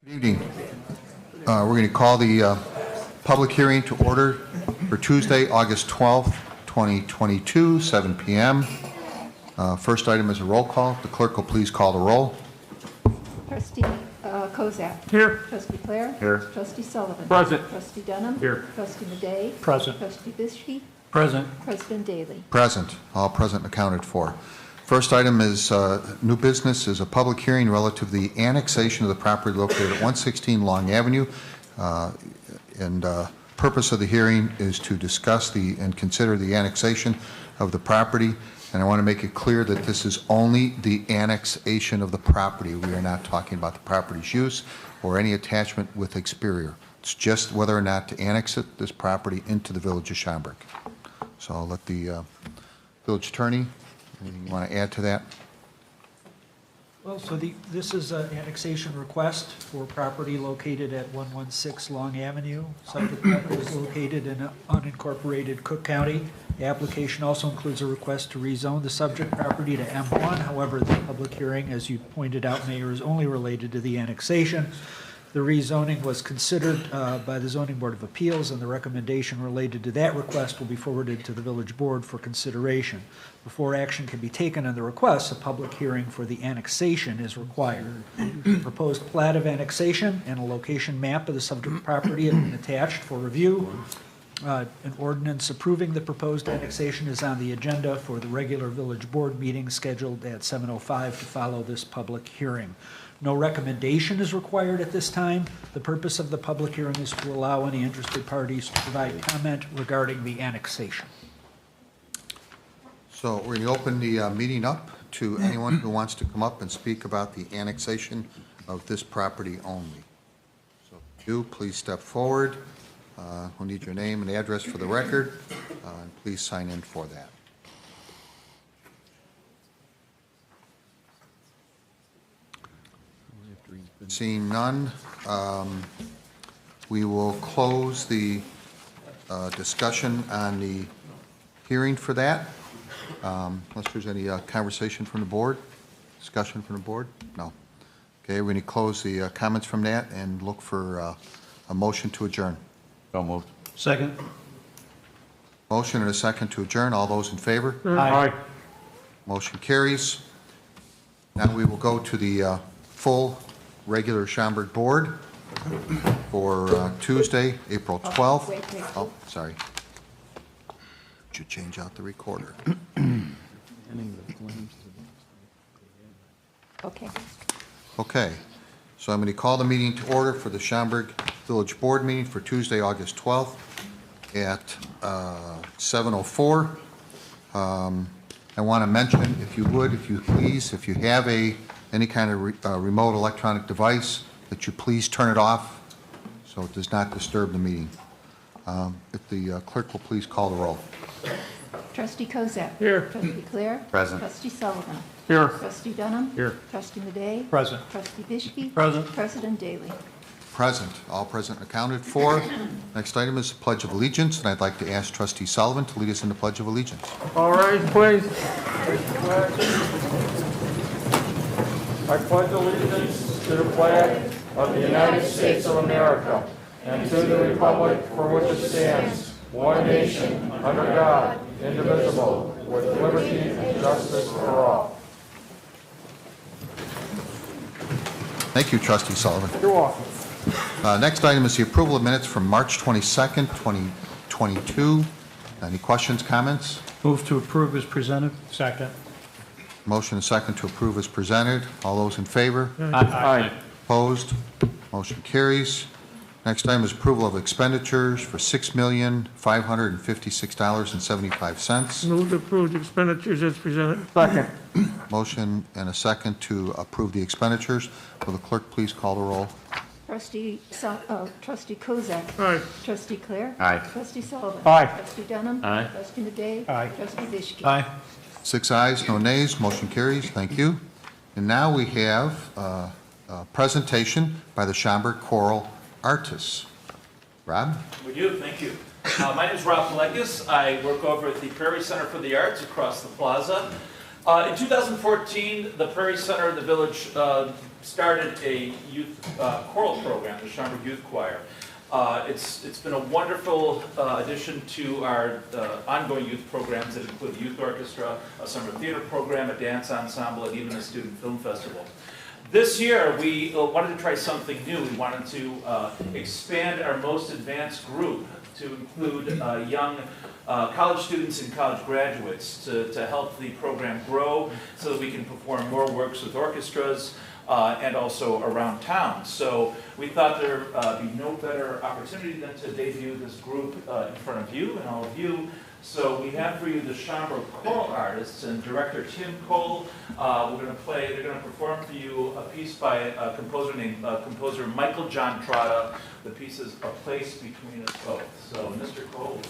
Good evening. We're going to call the public hearing to order for Tuesday, August 12th, 2022, 7 p.m. First item is a roll call. The clerk will please call the roll. Trustee Kozak. Here. Trustee Clare. Here. Trustee Sullivan. Present. Trustee Dunham. Here. Trustee Madej. Present. Trustee Bishke. Present. President Daly. Present. All present and accounted for. First item is new business is a public hearing relative to the annexation of the property located at 116 Long Avenue. Purpose of the hearing is to discuss and consider the annexation of the property. And I want to make it clear that this is only the annexation of the property. We are not talking about the property's use or any attachment with Experior. It's just whether or not to annex this property into the village of Schaumburg. So I'll let the village attorney, anything you want to add to that? Well, so this is an annexation request for property located at 116 Long Avenue. Subject property is located in unincorporated Cook County. The application also includes a request to rezone the subject property to M1. However, the public hearing, as you pointed out, Mayor, is only related to the annexation. The rezoning was considered by the Zoning Board of Appeals, and the recommendation related to that request will be forwarded to the Village Board for consideration. Before action can be taken on the request, a public hearing for the annexation is required. Proposed plat of annexation and a location map of the subject property have been attached for review. An ordinance approving the proposed annexation is on the agenda for the regular Village Board meeting scheduled at 7:05 to follow this public hearing. No recommendation is required at this time. The purpose of the public hearing is to allow any interested parties to provide comment regarding the annexation. So we're going to open the meeting up to anyone who wants to come up and speak about the annexation of this property only. So if you please step forward. We'll need your name and address for the record, and please sign in for that. Seeing none, we will close the discussion on the hearing for that. Unless there's any conversation from the board, discussion from the board? No. Okay, we're going to close the comments from that and look for a motion to adjourn. So moved. Second. Motion and a second to adjourn. All those in favor? Aye. Motion carries. Now we will go to the full regular Schaumburg Board for Tuesday, April 12th. Wait. Oh, sorry. Should change out the recorder. Okay. Okay. So I'm going to call the meeting to order for the Schaumburg Village Board meeting for Tuesday, August 12th at 7:04. I want to mention, if you would, if you please, if you have any kind of remote electronic device, that you please turn it off so it does not disturb the meeting. If the clerk will please call the roll. Trustee Kozak. Here. Trustee Clare. Present. Trustee Sullivan. Here. Trustee Dunham. Here. Trustee Madej. Present. Trustee Bishke. Present. President Daly. Present. All present and accounted for. Next item is the Pledge of Allegiance, and I'd like to ask Trustee Sullivan to lead us in the Pledge of Allegiance. All right, please. I pledge allegiance to the flag of the United States of America and to the republic for which it stands, one nation, under God, indivisible, with liberty and justice for all. Thank you, Trustee Sullivan. You're welcome. Next item is the approval of minutes from March 22nd, 2022. Any questions, comments? Move to approve as presented. Second. Motion and second to approve as presented. All those in favor? Aye. Opposed? Motion carries. Next item is approval of expenditures for $6,556.75. Move to approve the expenditures as presented. Second. Motion and a second to approve the expenditures. Will the clerk please call the roll? Trustee Kozak. Aye. Trustee Clare. Aye. Trustee Sullivan. Aye. Trustee Dunham. Aye. Trustee Madej. Aye. Trustee Bishke. Aye. 6 ayes, no nays. Motion carries. Thank you. And now we have a presentation by the Schaumburg Choral Artists. Rob? We do, thank you. My name is Rob Pelegas. I work over at the Prairie Center for the Arts across the plaza. In 2014, the Prairie Center of the village started a youth choral program, the Schaumburg Youth Choir. It's been a wonderful addition to our ongoing youth programs that include a youth orchestra, a summer theater program, a dance ensemble, and even a student film festival. This year, we wanted to try something new. We wanted to expand our most advanced group to include young college students and college graduates to help the program grow so that we can perform more works with orchestras and also around town. So we thought there'd be no better opportunity than to debut this group in front of you and all of you. So we have for you the Schaumburg choral artists and director Tim Cole. They're going to perform for you a piece by a composer named composer Michael John Trotta. The piece is A Place Between Us Both. So Mr. Cole.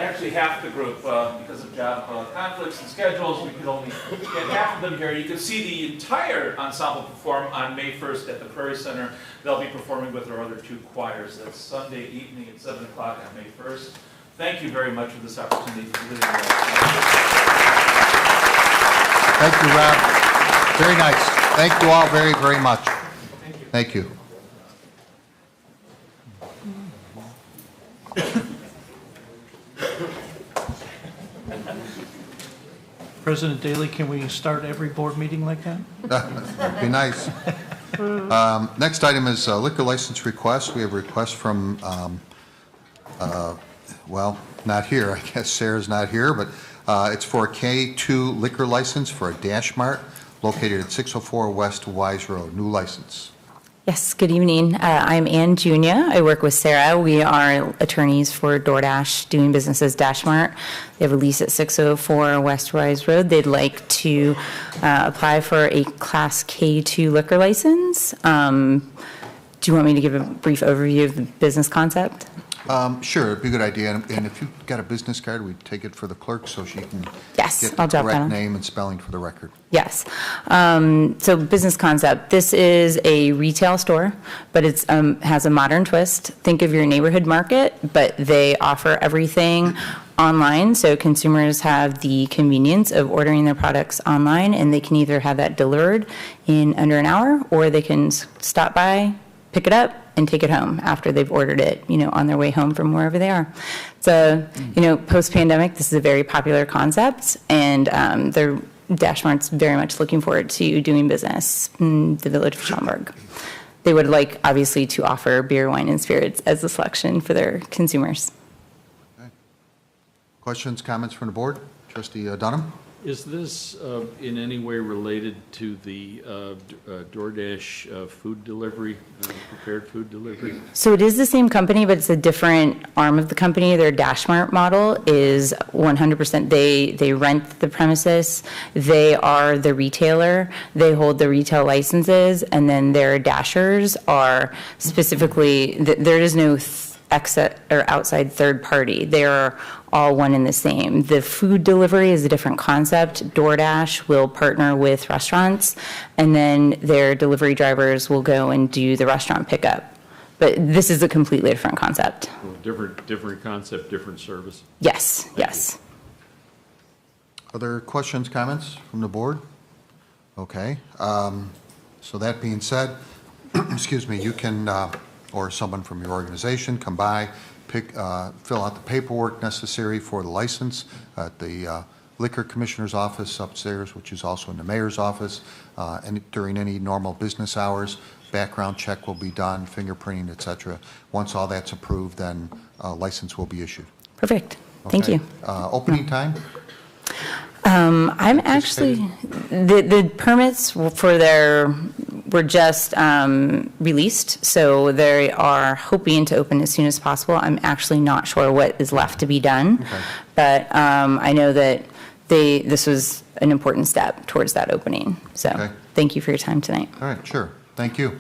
actually half the group, because of job conflicts and schedules, we could only get half of them here. You can see the entire ensemble perform on May 1st at the Prairie Center. They'll be performing with our other 2 choirs. That's Sunday evening at 7 o'clock on May 1st. Thank you very much for this opportunity. Thank you, Rob. Very nice. Thank you all very, very much. Thank you. President Daley, can we start every board meeting like that? That'd be nice. Next item is liquor license request. We have a request from, well, not here. I guess Sarah's not here, but it's for a K2 liquor license for a Dash Mart located at 604 West Wise Road. New license. Yes, good evening. I'm Ann Junia. I work with Sarah. We are attorneys for DoorDash, doing business as Dash Mart. They have a lease at 604 West Rise Road. They'd like to apply for a Class K2 liquor license. Do you want me to give a brief overview of the business concept? Sure, it'd be a good idea. And if you've got a business card, we'd take it for the clerk so she can Yes, get I'll the jot that correct on. name and spelling for the record. Yes. So business concept. This is a retail store, but it's has a modern twist. Think of your neighborhood market, but they offer everything online. So consumers have the convenience of ordering their products online, and they can either have that delivered in under an hour, or they can stop by, pick it up, and take it home after they've ordered it, on their way home from wherever they are. So, post-pandemic, this is a very popular concept, and the Dash Mart's very much looking forward to doing business in the village of Schaumburg. They would like, obviously, to offer beer, wine, and spirits as a selection for their consumers. Okay. Questions, comments from the board? Trustee Dunham? Is this in any way related to the DoorDash food delivery, prepared food delivery? So it is the same company, but it's a different arm of the company. Their Dash Mart model is 100%, they rent the premises, they are the retailer, they hold the retail licenses, and then their Dashers are specifically, there is no exit or outside third party. They are all one and the same. The food delivery is a different concept. DoorDash will partner with restaurants, and then their delivery drivers will go and do the restaurant pickup. But this is a completely different concept. Well, different concept, different service. Yes, yes. Other questions, comments from the board? Okay. So that being said, excuse me, you can, or someone from your organization, come by, fill out the paperwork necessary for the license at the Liquor Commissioner's office upstairs, which is also in the Mayor's office, and during any normal business hours. Background check will be done, fingerprinting, et cetera. Once all that's approved, then a license will be issued. Perfect. Thank Okay. you. Opening time? I'm actually, the permits were just released, so they are hoping to open as soon as possible. I'm actually not sure what is left to be done, Okay. but I know that this was an important step towards that opening. So Okay. thank you for your time tonight. All right, sure. Thank you.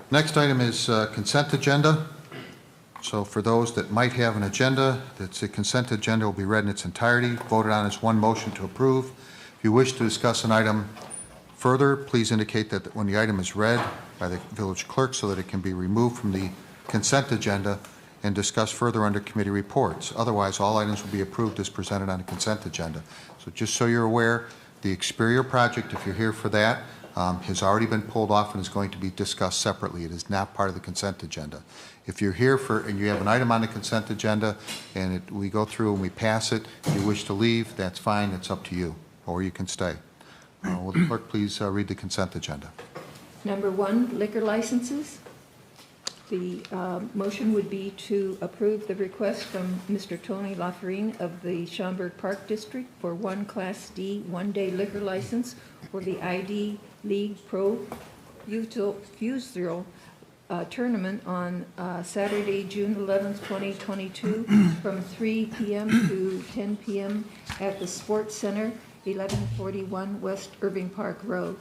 Next item is consent agenda. So for those that might have an agenda, that's the consent agenda will be read in its entirety, voted on as one motion to approve. If you wish to discuss an item further, please indicate that when the item is read by the village clerk so that it can be removed from the consent agenda and discussed further under committee reports. Otherwise, all items will be approved as presented on the consent agenda. So just so you're aware, the Experior project, if you're here for that, has already been pulled off and is going to be discussed separately. It is not part of the consent agenda. If you're here and you have an item on the consent agenda and we go through and we pass it, and you wish to leave, that's fine, it's up to you, or you can stay. Will the clerk please read the consent agenda? Number 1, liquor licenses. The motion would be to approve the request from Mr. Tony Lafarine of the Schaumburg Park District for one Class D one-day liquor license for the ID League Pro Futsal tournament on Saturday, June 11th, 2022, from 3 p.m. to 10 p.m. at the Sports Center, 1141 West Irving Park Road.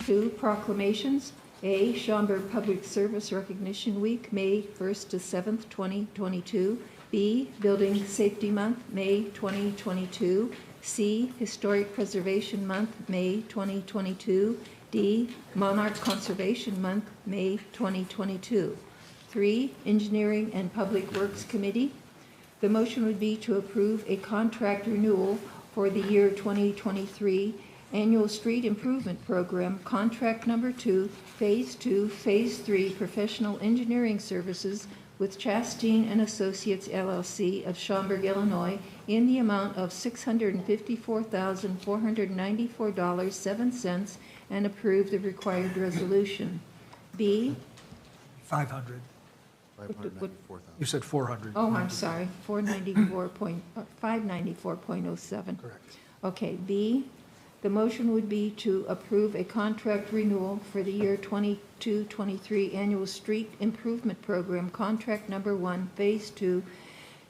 2, proclamations. A, Schaumburg Public Service Recognition Week, May 1st to 7th, 2022. B, Building Safety Month, May 2022. C, Historic Preservation Month, May 2022. D, Monarch Conservation Month, May 2022. 3, Engineering and Public Works Committee. The motion would be to approve a contract renewal for the year 2023 Annual Street Improvement Program, Contract Number 2, Phase 2, Phase 3, Professional Engineering Services with Chastain and Associates LLC of Schaumburg, Illinois, in the amount of $654,494.07 and approve the required resolution. B, 500. 594,000. You said 400. oh, I'm sorry, 594.07. Correct. Okay, B, the motion would be to approve a contract renewal for the year 22-23 Annual Street Improvement Program, Contract Number 1, Phase 2,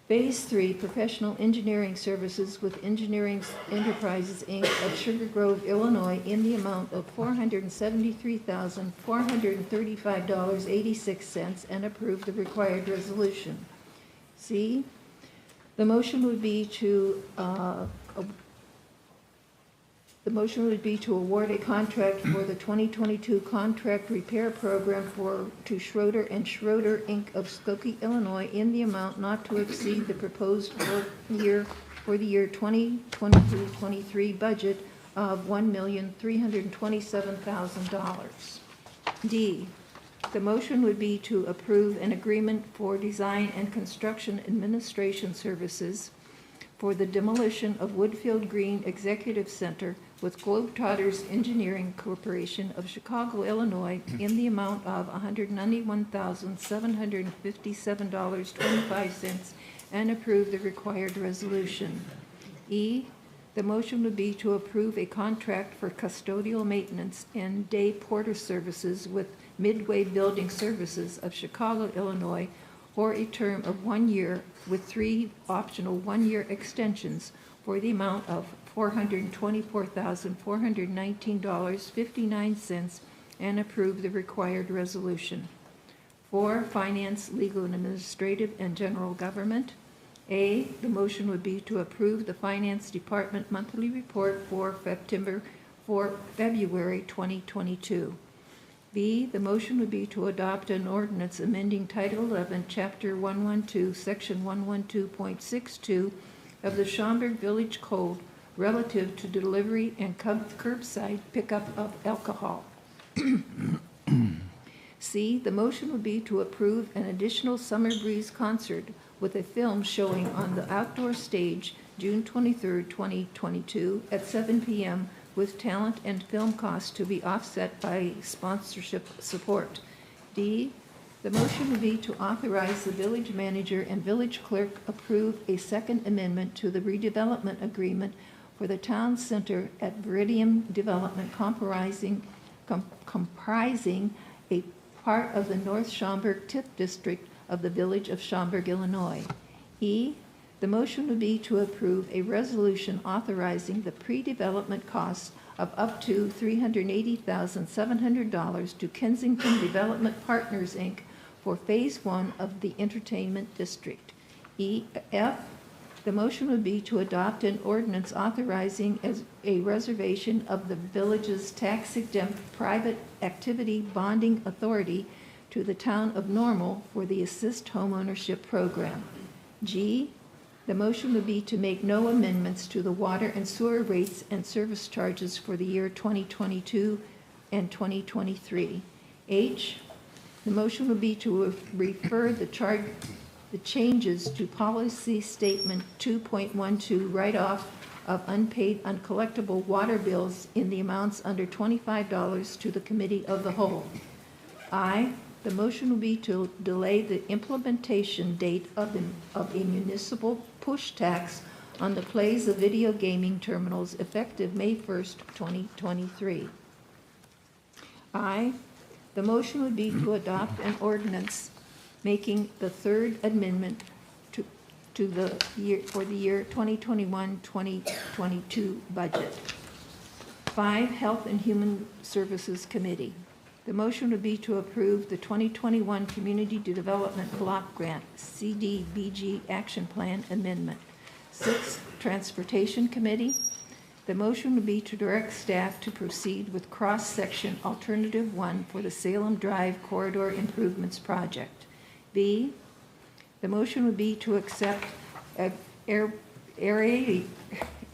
Phase 3, Professional Engineering Services with Engineering Enterprises, Inc. of Sugar Grove, Illinois, in the amount of $473,435.86 and approve the required resolution. C, the motion would be to award a contract for the 2022 Contract Repair Program to Schroeder and Schroeder, Inc. of Skokie, Illinois, in the amount not to exceed the proposed for the year 2022-23 budget of $1,327,000. D, the motion would be to approve an agreement for design and construction administration services for the demolition of Woodfield Green Executive Center with Globetrotters Engineering Corporation of Chicago, Illinois, in the amount of $191,757.25 and approve the required resolution. E, the motion would be to approve a contract for custodial maintenance and day porter services with Midway Building Services of Chicago, Illinois, for a term of 1 year with 3 optional 1-year extensions for the amount of $424,419.59 and approve the required resolution. 4, Finance, Legal and Administrative, and General Government. A, the motion would be to approve the Finance Department monthly report for February 2022. B, the motion would be to adopt an ordinance amending Title 11, Chapter 112, Section 112.62 of the Schaumburg Village Code relative to delivery and curbside pickup of alcohol. C, the motion would be to approve an additional Summer Breeze concert with a film showing on the outdoor stage June 23, 2022 at 7 p.m. with talent and film costs to be offset by sponsorship support. D, the motion would be to authorize the village manager and village clerk approve a second amendment to the redevelopment agreement for the town center at Viridian Development comprising a part of the North Schaumburg TIF district of the village of Schaumburg, Illinois. E, the motion would be to approve a resolution authorizing the pre-development costs of up to $380,700 to Kensington Development Partners, Inc. for Phase 1 of the Entertainment District. F, the motion would be to adopt an ordinance authorizing as a reservation of the village's tax-exempt private activity bonding authority to the town of Normal for the Assist Homeownership Program. G, the motion would be to make no amendments to the water and sewer rates and service charges for the year 2022 and 2023. H, the motion would be to refer the changes to policy statement 2.12 write-off of unpaid uncollectible water bills in the amounts under $25 to the Committee of the Whole. I, the motion will be to delay the implementation date of a municipal push tax on the plays of video gaming terminals effective May 1st, 2023. I, the motion would be to adopt an ordinance making the third amendment to the year for the year 2021-2022 budget. 5, Health and Human Services Committee. The motion would be to approve the 2021 Community Development Block Grant CDBG Action Plan Amendment. 6, Transportation Committee. The motion would be to direct staff to proceed with cross-section Alternative 1 for the Salem Drive Corridor Improvements Project. B, the motion would be to accept a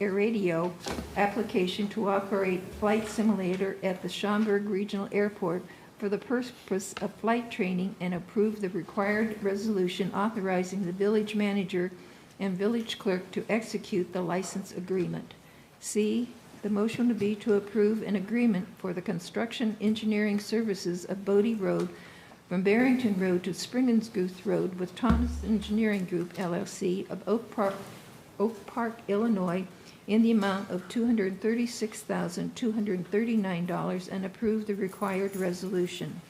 radio application to operate flight simulator at the Schaumburg Regional Airport for the purpose of flight training and approve the required resolution authorizing the village manager and village clerk to execute the license agreement. C, the motion would be to approve an agreement for the construction engineering services of Bodie Road from Barrington Road to Springinsguth Road with Thomas Engineering Group, LLC of Oak Park, Illinois, in the amount of $236,239 and approve the required resolution.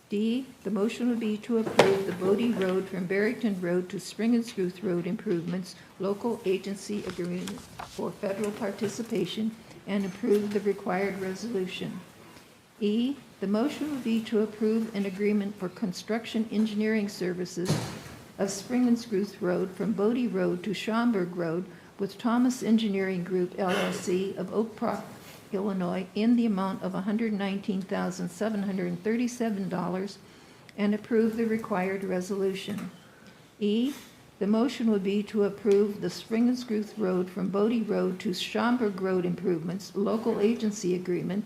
D, the motion would be to approve the Bodie Road from Barrington Road to Springinsguth Road improvements, local agency agreement for federal participation, and approve the required resolution. E, the motion would be to approve an agreement for construction engineering services of Springinsguth Road from Bodie Road to Schaumburg Road with Thomas Engineering Group, LLC of Oak Park, Illinois, in the amount of $119,737 and approve the required resolution. E, the motion would be to approve the Springinsguth Road from Bodie Road to Schaumburg Road improvements, local agency agreement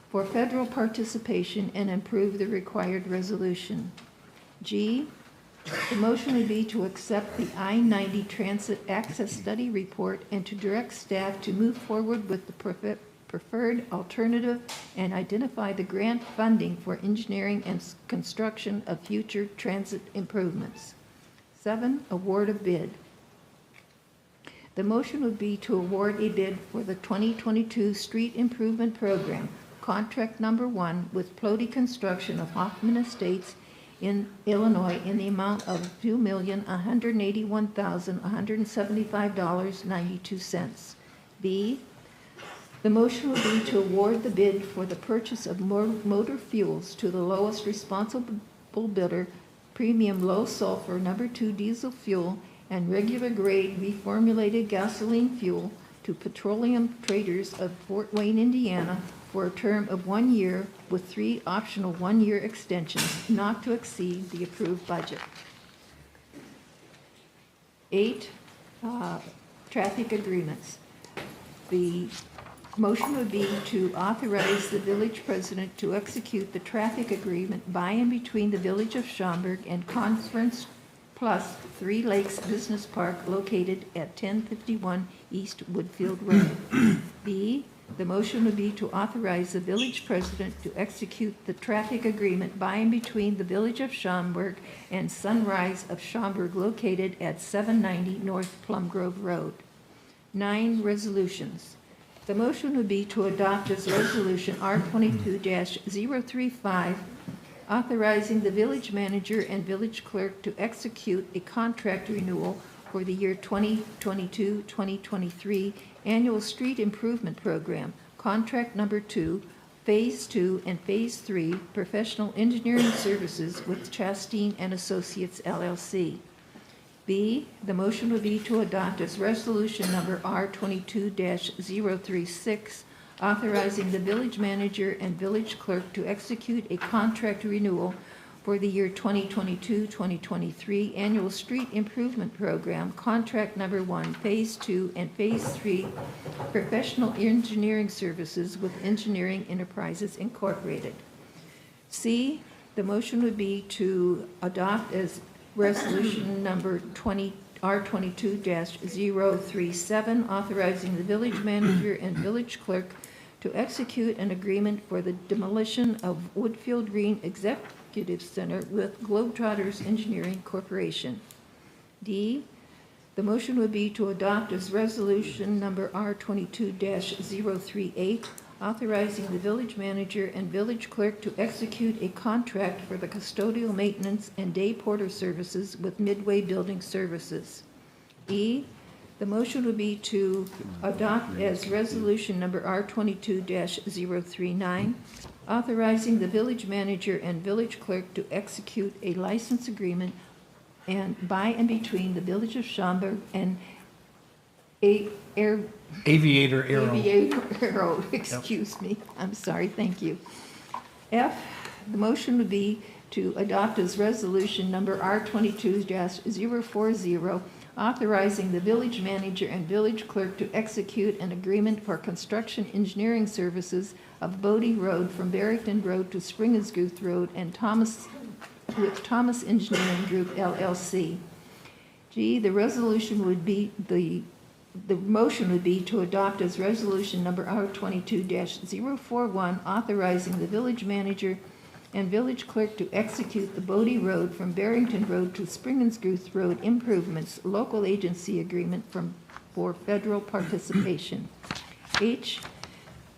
for federal participation and approve the required resolution. G, the motion would be to accept the I-90 Transit Access Study Report and to direct staff to move forward with the preferred alternative and identify the grant funding for engineering and construction of future transit improvements. 7, award of bid. The motion would be to award a bid for the 2022 Street Improvement Program, contract number 1 with Plody Construction of Hoffman Estates in Illinois in the amount of $2,181,175.92. B, the motion would be to award the bid for the purchase of motor fuels to the lowest responsible bidder, premium low sulfur number 2 diesel fuel and regular grade reformulated gasoline fuel to Petroleum Traders of Fort Wayne, Indiana, for a term of 1 year with 3 optional 1-year extensions, not to exceed the approved budget. 8, traffic agreements. The motion would be to authorize the village president to execute the traffic agreement by and between the Village of Schaumburg and Conference Plus 3 Lakes Business Park located at 1051 East Woodfield Road. B, the motion would be to authorize the village president to execute the traffic agreement by and between the Village of Schaumburg and Sunrise of Schaumburg located at 790 North Plum Grove Road. 9, resolutions. The motion would be to adopt as resolution R22-035, authorizing the village manager and village clerk to execute a contract renewal for the year 2022-2023 Annual Street Improvement Program, Contract Number 2, Phase 2 and Phase 3, Professional Engineering Services with Chastain and Associates, LLC. B, the motion would be to adopt as resolution number R22-036, authorizing the village manager and village clerk to execute a contract renewal for the year 2022-2023 Annual Street Improvement Program, Contract Number 1, Phase 2 and Phase 3, Professional Engineering Services with Engineering Enterprises, Incorporated. C, the motion would be to adopt as resolution number R22-037, authorizing the village manager and village clerk to execute an agreement for the demolition of Woodfield Green Executive Center with Globetrotters Engineering Corporation. D, the motion would be to adopt as resolution number R22-038, authorizing the village manager and village clerk to execute a contract for the custodial maintenance and day porter services with Midway Building Services. E, The motion would be to adopt as resolution number R22-039, authorizing the village manager and village clerk to execute a license agreement by and between the Village of Schaumburg and Aviator Aero. Aviator, excuse me. I'm sorry, thank you. F, the motion would be to adopt as resolution number R22-040, authorizing the village manager and village clerk to execute an agreement for construction engineering services of Bodie Road from Barrington Road to Springersguth Road and with Thomas Engineering Group LLC. G, the resolution would be the motion would be to adopt as resolution number R22-041, authorizing the village manager and village clerk to execute the Bodie Road from Barrington Road to Springersguth Road improvements local agency agreement for federal participation. H,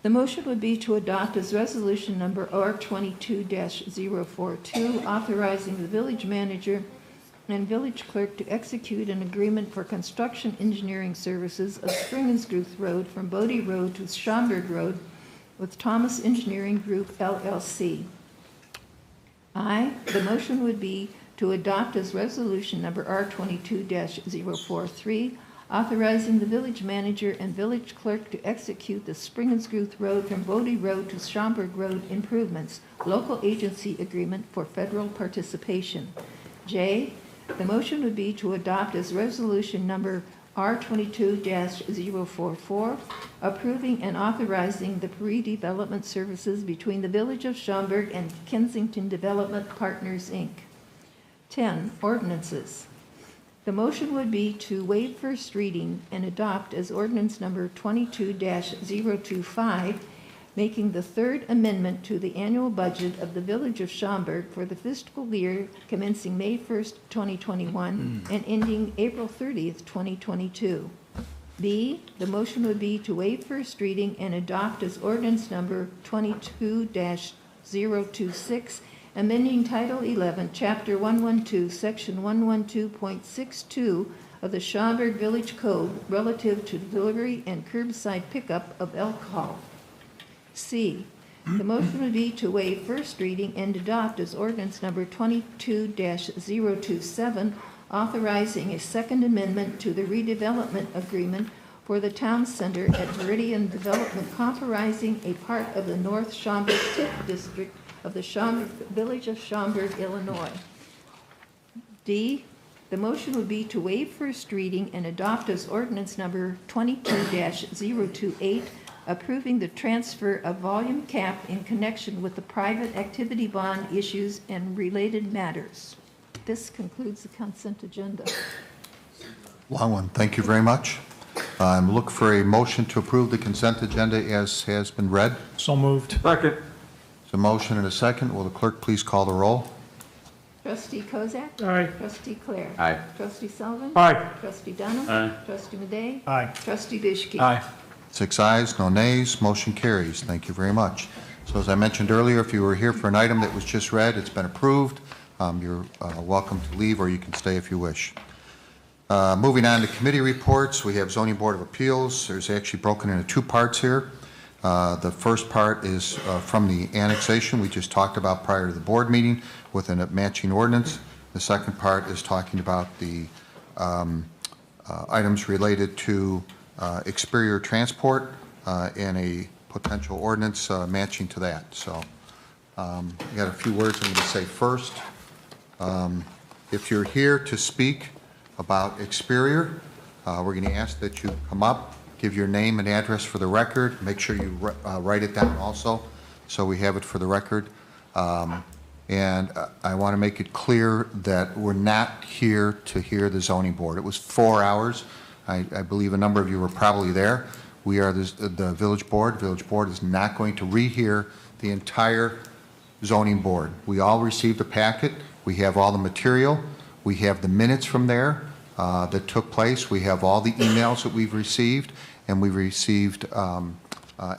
the motion would be to adopt as resolution number R22-042, authorizing the village manager and village clerk to execute an agreement for construction engineering services of Springersguth Road from Bodie Road to Schaumburg Road with Thomas Engineering Group LLC. I, the motion would be to adopt as resolution number R22-043, authorizing the village manager and village clerk to execute the Springersguth Road from Bodie Road to Schaumburg Road improvements, local agency agreement for federal participation. J, the motion would be to adopt as resolution number R22-044, approving and authorizing the redevelopment services between the Village of Schaumburg and Kensington Development Partners, Inc. 10, ordinances. The motion would be to waive first reading and adopt as ordinance number 22-025, making the third amendment to the annual budget of the Village of Schaumburg for the fiscal year commencing May 1st, 2021 and ending April 30th, 2022. B, the motion would be to waive first reading and adopt as ordinance number 22-026, amending Title 11, Chapter 112, Section 112.62 of the Schaumburg Village Code relative to delivery and curbside pickup of alcohol. C, the motion would be to waive first reading and adopt as ordinance number 22-027, authorizing a second amendment to the redevelopment agreement for the town center at Meridian Development, comprising a part of the North Schaumburg TIF district of the Village of Schaumburg, Illinois. D, the motion would be to waive first reading and adopt as ordinance number 22-028, approving the transfer of volume cap in connection with the private activity bond issues and related matters. This concludes the consent agenda. Long one. Thank you very much. Look for a motion to approve the consent agenda as has been read. So moved. Second. There's a motion and a second. Will the clerk please call the roll? Trustee Kozak? Aye. Trustee Clare? Aye. Trustee Sullivan? Aye. Trustee Dunham? Aye. Trustee Madej? Aye. Trustee Bishke? Aye. 6 ayes, no nays, motion carries. Thank you very much. So as I mentioned earlier, if you were here for an item that was just read, it's been approved. You're welcome to leave, or you can stay if you wish. Moving on to committee reports, we have Zoning Board of Appeals. There's actually broken into 2 parts here. The first part is from the annexation we just talked about prior to the board meeting with a matching ordinance. The second part is talking about the items related to Experior Transport and a potential ordinance matching to that. So I got a few words I'm going to say first. If you're here to speak about Experior, we're going to ask that you come up, give your name and address for the record. Make sure you write it down also so we have it for the record. And I want to make it clear that we're not here to hear the zoning board. It was 4 hours. I believe a number of you were probably there. We are the village board. Village board is not going to rehear the entire zoning board. We all received a packet. We have all the material. We have the minutes from there that took place. We have all the emails that we've received, and we've received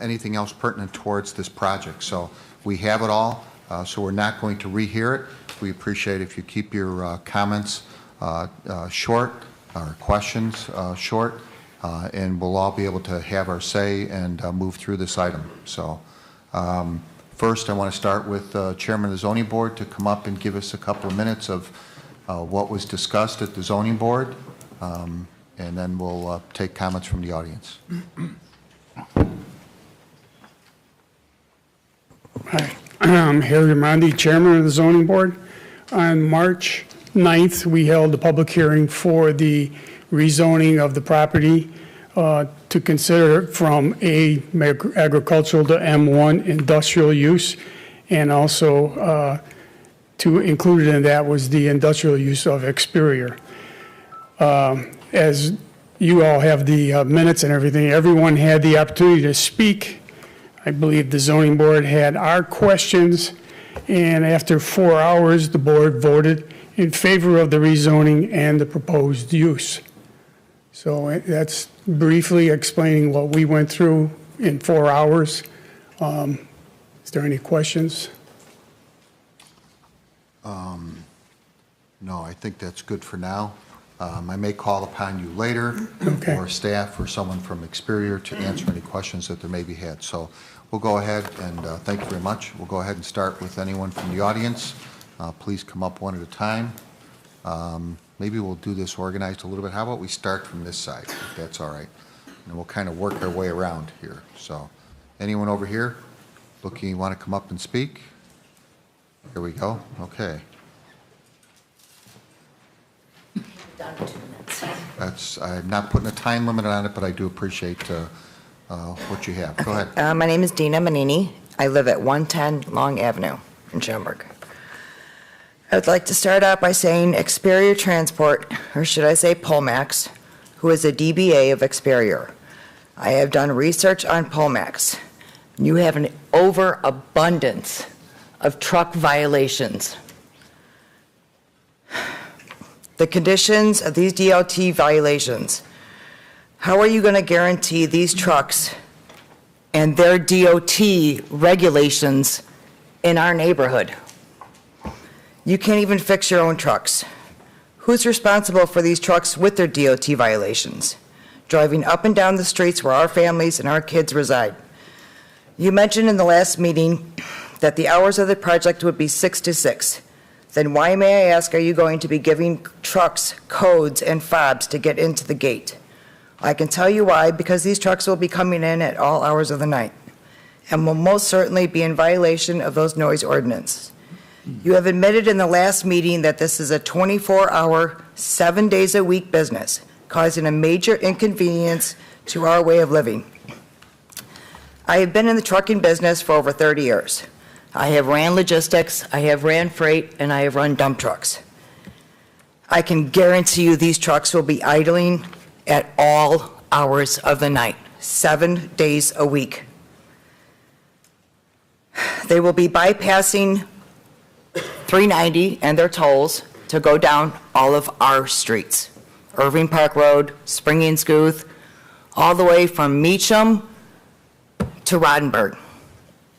anything else pertinent towards this project. So we have it all, so we're not going to rehear it. We appreciate if you keep your comments short, or questions short, and we'll all be able to have our say and move through this item. So first, I want to start with Chairman of the Zoning Board to come up and give us a couple of minutes of what was discussed at the Zoning Board, and then we'll take comments from the audience. Hi, I'm Harry Ramondi, Chairman of the Zoning Board. On March 9th, we held a public hearing for the rezoning of the property to consider from agricultural to M1 industrial use, and also to included in that was the industrial use of Experior. As you all have the minutes and everything, everyone had the opportunity to speak. I believe the zoning board had our questions, and after 4 hours, the board voted in favor of the rezoning and the proposed use. So that's briefly explaining what we went through in 4 hours. Is there any questions? No, I think that's good for now. I may call upon you later, Okay. or staff or someone from Experior to answer any questions that there may be had. So we'll go ahead and thank you very much. We'll go ahead and start with anyone from the audience. Please come up one at a time. Maybe we'll do this organized a little bit. How about we start from this side, if that's all right? And we'll kind of work our way around here. So anyone over here looking, want to come up and speak? Here we go. Okay. I'm not putting a time limit on it, but I do appreciate what you have. Go ahead. My name is Dina Manini. I live at 110 Long Avenue in Schaumburg. I would like to start out by saying Experior Transport, or should I say Polmax, who is a DBA of Experior. I have done research on Polmax. You have an overabundance of truck violations. The conditions of these DOT violations. How are you going to guarantee these trucks and their DOT regulations in our neighborhood? You can't even fix your own trucks. Who's responsible for these trucks with their DOT violations? Driving up and down the streets where our families and our kids reside. You mentioned in the last meeting that the hours of the project would be 6 to 6. Then why, may I ask, are you going to be giving trucks codes and fobs to get into the gate? I can tell you why, because these trucks will be coming in at all hours of the night and will most certainly be in violation of those noise ordinances. You have admitted in the last meeting that this is a 24-hour, 7 days a week business, causing a major inconvenience to our way of living. I have been in the trucking business for over 30 years. I have ran logistics, I have ran freight, and I have run dump trucks. I can guarantee you these trucks will be idling at all hours of the night, 7 days a week. They will be bypassing 390 and their tolls to go down all of our streets. Irving Park Road, Spring Scooth, all the way from Meacham to Roddenberg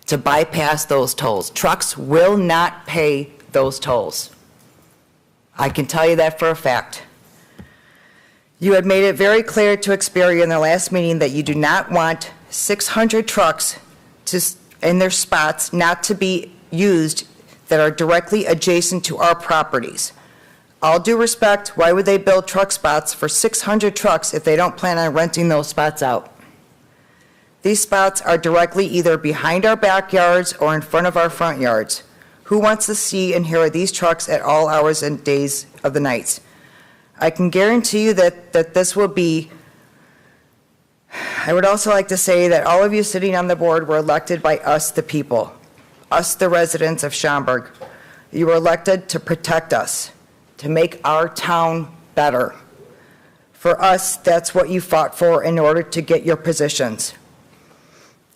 to bypass those tolls. Trucks will not pay those tolls. I can tell you that for a fact. You had made it very clear to Experior in the last meeting that you do not want 600 trucks in their spots not to be used that are directly adjacent to our properties. All due respect, why would they build truck spots for 600 trucks if they don't plan on renting those spots out? These spots are directly either behind our backyards or in front of our front yards. Who wants to see and hear these trucks at all hours and days of the nights? I can guarantee you that this will be. I would also like to say that all of you sitting on the board were elected by us, the people, us, the residents of Schaumburg. You were elected to protect us, to make our town better. For us, that's what you fought for in order to get your positions.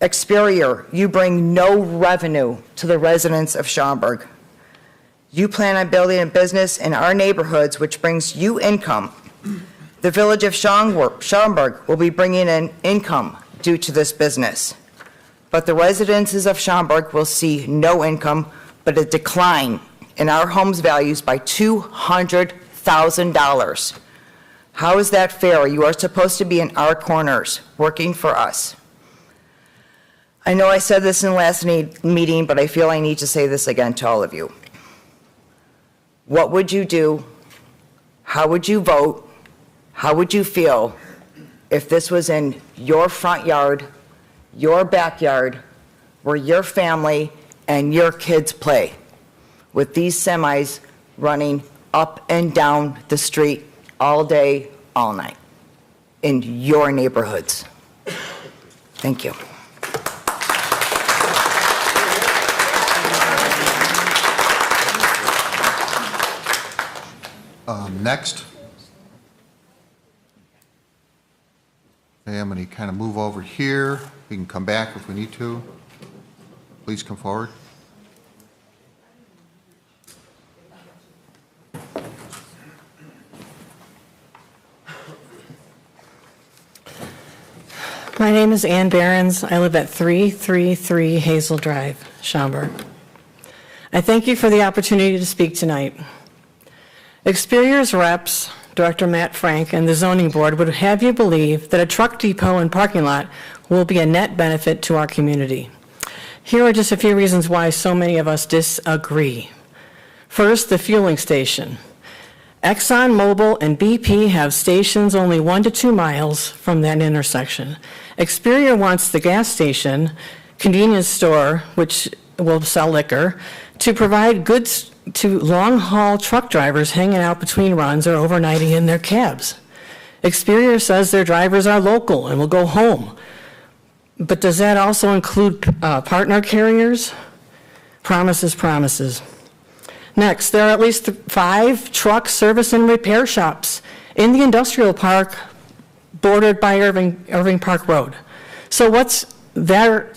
Experior, you bring no revenue to the residents of Schaumburg. You plan on building a business in our neighborhoods which brings you income. The village of Schaumburg will be bringing in income due to this business. But the residences of Schaumburg will see no income, but a decline in our home's values by $200,000. How is that fair? You are supposed to be in our corners, working for us. I know I said this in the last meeting, but I feel I need to say this again to all of you. What would you do? How would you vote? How would you feel if this was in your front yard, your backyard, where your family and your kids play, with these semis running up and down the street all day, all night, in your neighborhoods? Thank you. Next. Okay, I'm going to kind of move over here. We can come back if we need to. Please come forward. My name is Ann Behrens. I live at 333 Hazel Drive, Schaumburg. I thank you for the opportunity to speak tonight. Experior's reps, Director Matt Frank, and the zoning board would have you believe that a truck depot and parking lot will be a net benefit to our community. Here are just a few reasons why so many of us disagree. First, the fueling station. ExxonMobil and BP have stations only 1 to 2 miles from that intersection. Experior wants the gas station, convenience store, which will sell liquor, to provide goods to long-haul truck drivers hanging out between runs or overnighting in their cabs. Experior says their drivers are local and will go home. But does that also include partner carriers? Promises, promises. Next, there are at least 5 truck service and repair shops in the industrial park bordered by Irving Park Road. So what's their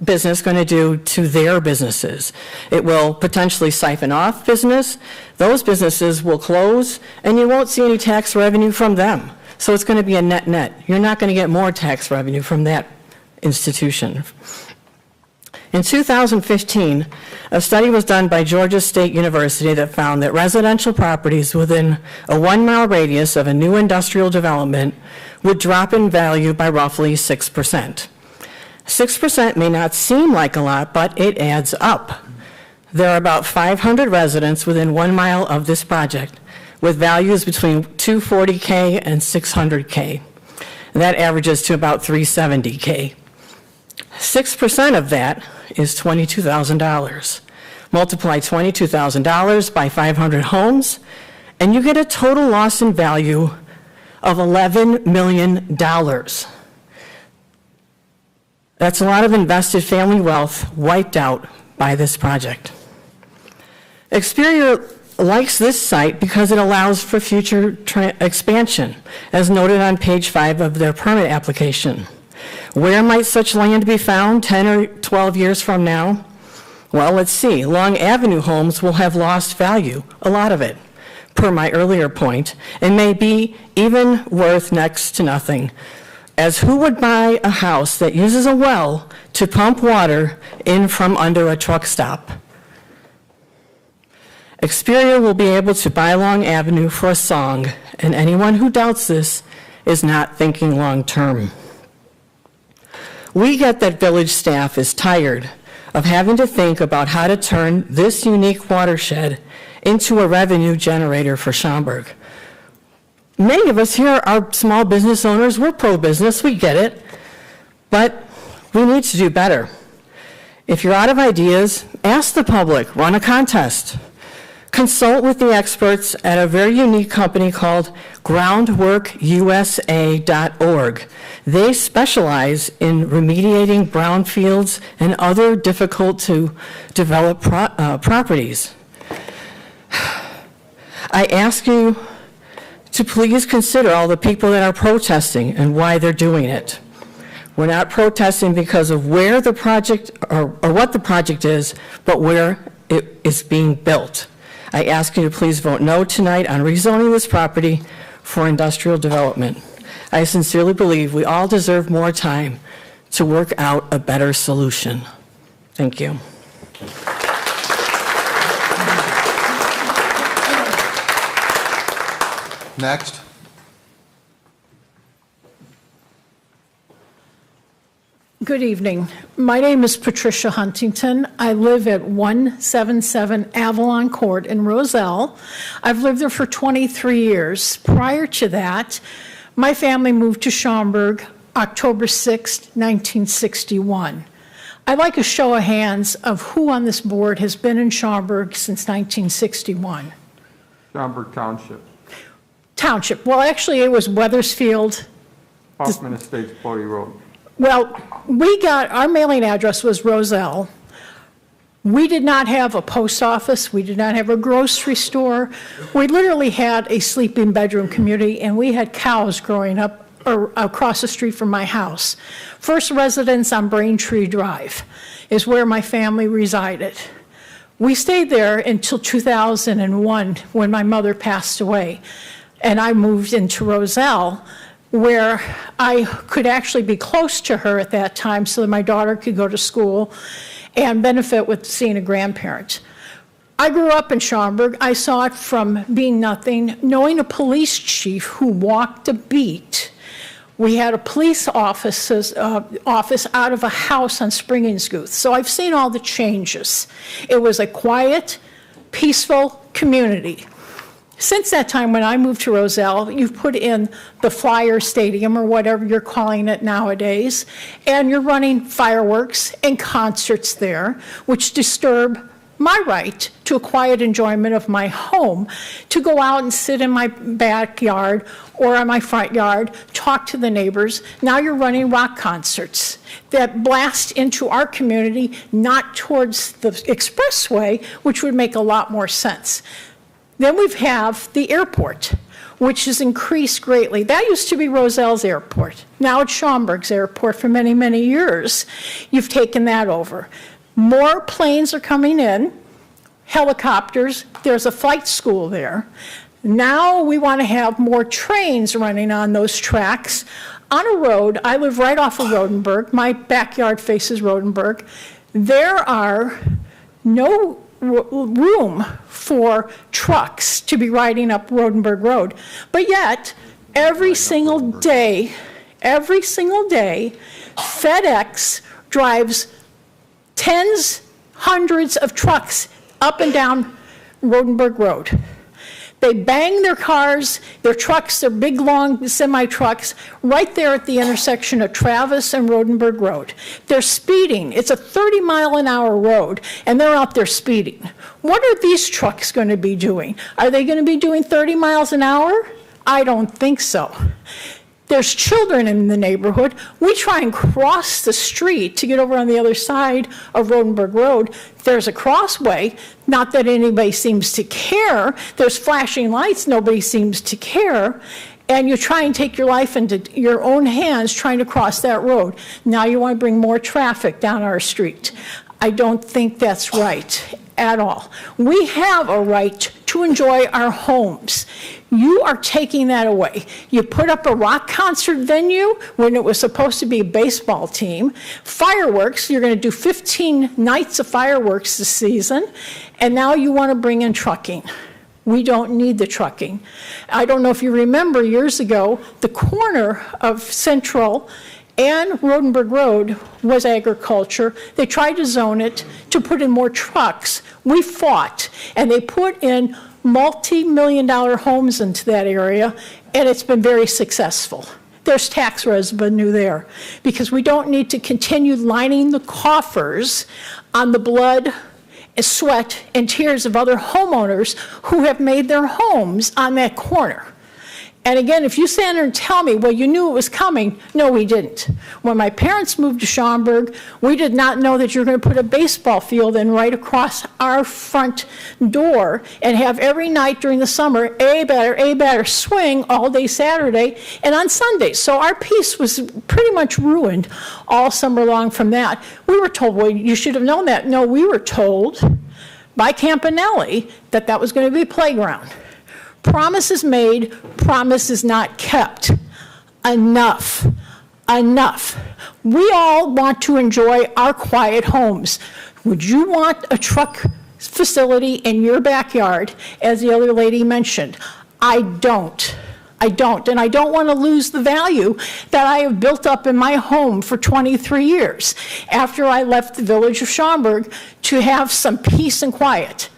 business going to do to their businesses? It will potentially siphon off business. Those businesses will close, and you won't see any tax revenue from them. So it's going to be a net-net. You're not going to get more tax revenue from that institution. In 2015, a study was done by Georgia State University that found that residential properties within a 1-mile radius of a new industrial development would drop in value by roughly 6%. 6% may not seem like a lot, but it adds up. There are about 500 residents within 1 mile of this project, with values between $240K and $600K. That averages to about $370K. 6% of that is $22,000. Multiply $22,000 by 500 homes, and you get a total loss in value of $11 million. That's a lot of invested family wealth wiped out by this project. Experior likes this site because it allows for future expansion, as noted on page 5 of their permit application. Where might such land be found 10 or 12 years from now? Well, let's see. Long Avenue homes will have lost value, a lot of it, per my earlier point, and may be even worth next to nothing. As who would buy a house that uses a well to pump water in from under a truck stop? Experior will be able to buy Long Avenue for a song, and anyone who doubts this is not thinking long term. We get that village staff is tired of having to think about how to turn this unique watershed into a revenue generator for Schaumburg. Many of us here are small business owners. We're pro-business, we get it, but we need to do better. If you're out of ideas, ask the public, run a contest. Consult with the experts at a very unique company called groundworkusa.org. They specialize in remediating brownfields and other difficult to develop properties. I ask you to please consider all the people that are protesting and why they're doing it. We're not protesting because of where the project or what the project is, but where it is being built. I ask you to please vote no tonight on rezoning this property for industrial development. I sincerely believe we all deserve more time to work out a better solution. Thank you. Next. Good evening. My name is Patricia Huntington. I live at 177 Avalon Court in Roselle. I've lived there for 23 years. Prior to that, my family moved to Schaumburg October 6, 1961. I'd like a show of hands of who on this board has been in Schaumburg since 1961. Schaumburg Township. Township. Well, actually, it was Weathersfield. Hoffman Estates, Bodie Road. Well, our mailing address was Roselle. We did not have a post office. We did not have a grocery store. We literally had a sleeping bedroom community, and we had cows growing up across the street from my house. First residence on Braintree Drive is where my family resided. We stayed there until 2001 when my mother passed away, and I moved into Roselle, where I could actually be close to her at that time so that my daughter could go to school and benefit with seeing a grandparent. I grew up in Schaumburg. I saw it from being nothing, knowing a police chief who walked a beat. We had a police office out of a house on Spring and Schuth. So I've seen all the changes. It was a quiet, peaceful community. Since that time, when I moved to Roselle, you've put in the Flyer Stadium, or whatever you're calling it nowadays, and you're running fireworks and concerts there, which disturb my right to a quiet enjoyment of my home, to go out and sit in my backyard or in my front yard, talk to the neighbors. Now you're running rock concerts that blast into our community, not towards the expressway, which would make a lot more sense. Then we have the airport, which has increased greatly. That used to be Roselle's airport. Now it's Schaumburg's airport for many, many years. You've taken that over. More planes are coming in, helicopters. There's a flight school there. Now we want to have more trains running on those tracks. On a road, I live right off of Rodenberg. My backyard faces Rodenberg. There are no room for trucks to be riding up Rodenberg Road. But yet, every single day, FedEx drives tens, hundreds of trucks up and down Rodenberg Road. They bang their cars, their trucks, their big, long semi-trucks, right there at the intersection of Travis and Rodenberg Road. They're speeding. It's a 30-mile-an-hour road, and they're out there speeding. What are these trucks going to be doing? Are they going to be doing 30 miles an hour? I don't think so. There's children in the neighborhood. We try and cross the street to get over on the other side of Rodenberg Road. There's a crossway, not that anybody seems to care. There's flashing lights, nobody seems to care. And you try and take your life into your own hands trying to cross that road. Now you want to bring more traffic down our street. I don't think that's right at all. We have a right to enjoy our homes. You are taking that away. You put up a rock concert venue when it was supposed to be a baseball team. Fireworks, you're going to do 15 nights of fireworks this season, and now you want to bring in trucking. We don't need the trucking. I don't know if you remember years ago, the corner of Central and Rodenberg Road was agriculture. They tried to zone it to put in more trucks. We fought, and they put in multi-million-dollar homes into that area, and it's been very successful. There's tax revenue there, because we don't need to continue lining the coffers on the blood, sweat, and tears of other homeowners who have made their homes on that corner. And again, if you stand there and tell me, well, you knew it was coming, no, we didn't. When my parents moved to Schaumburg, we did not know that you're going to put a baseball field in right across our front door and have every night during the summer a batter swing all day Saturday and on Sunday. So our peace was pretty much ruined all summer long from that. We were told, well, you should have known that. No, we were told by Campanelli that that was going to be a playground. Promises made, promises not kept. Enough. Enough. We all want to enjoy our quiet homes. Would you want a truck facility in your backyard, as the other lady mentioned? I don't. I don't, and I don't want to lose the value that I have built up in my home for 23 years after I left the village of Schaumburg to have some peace and quiet.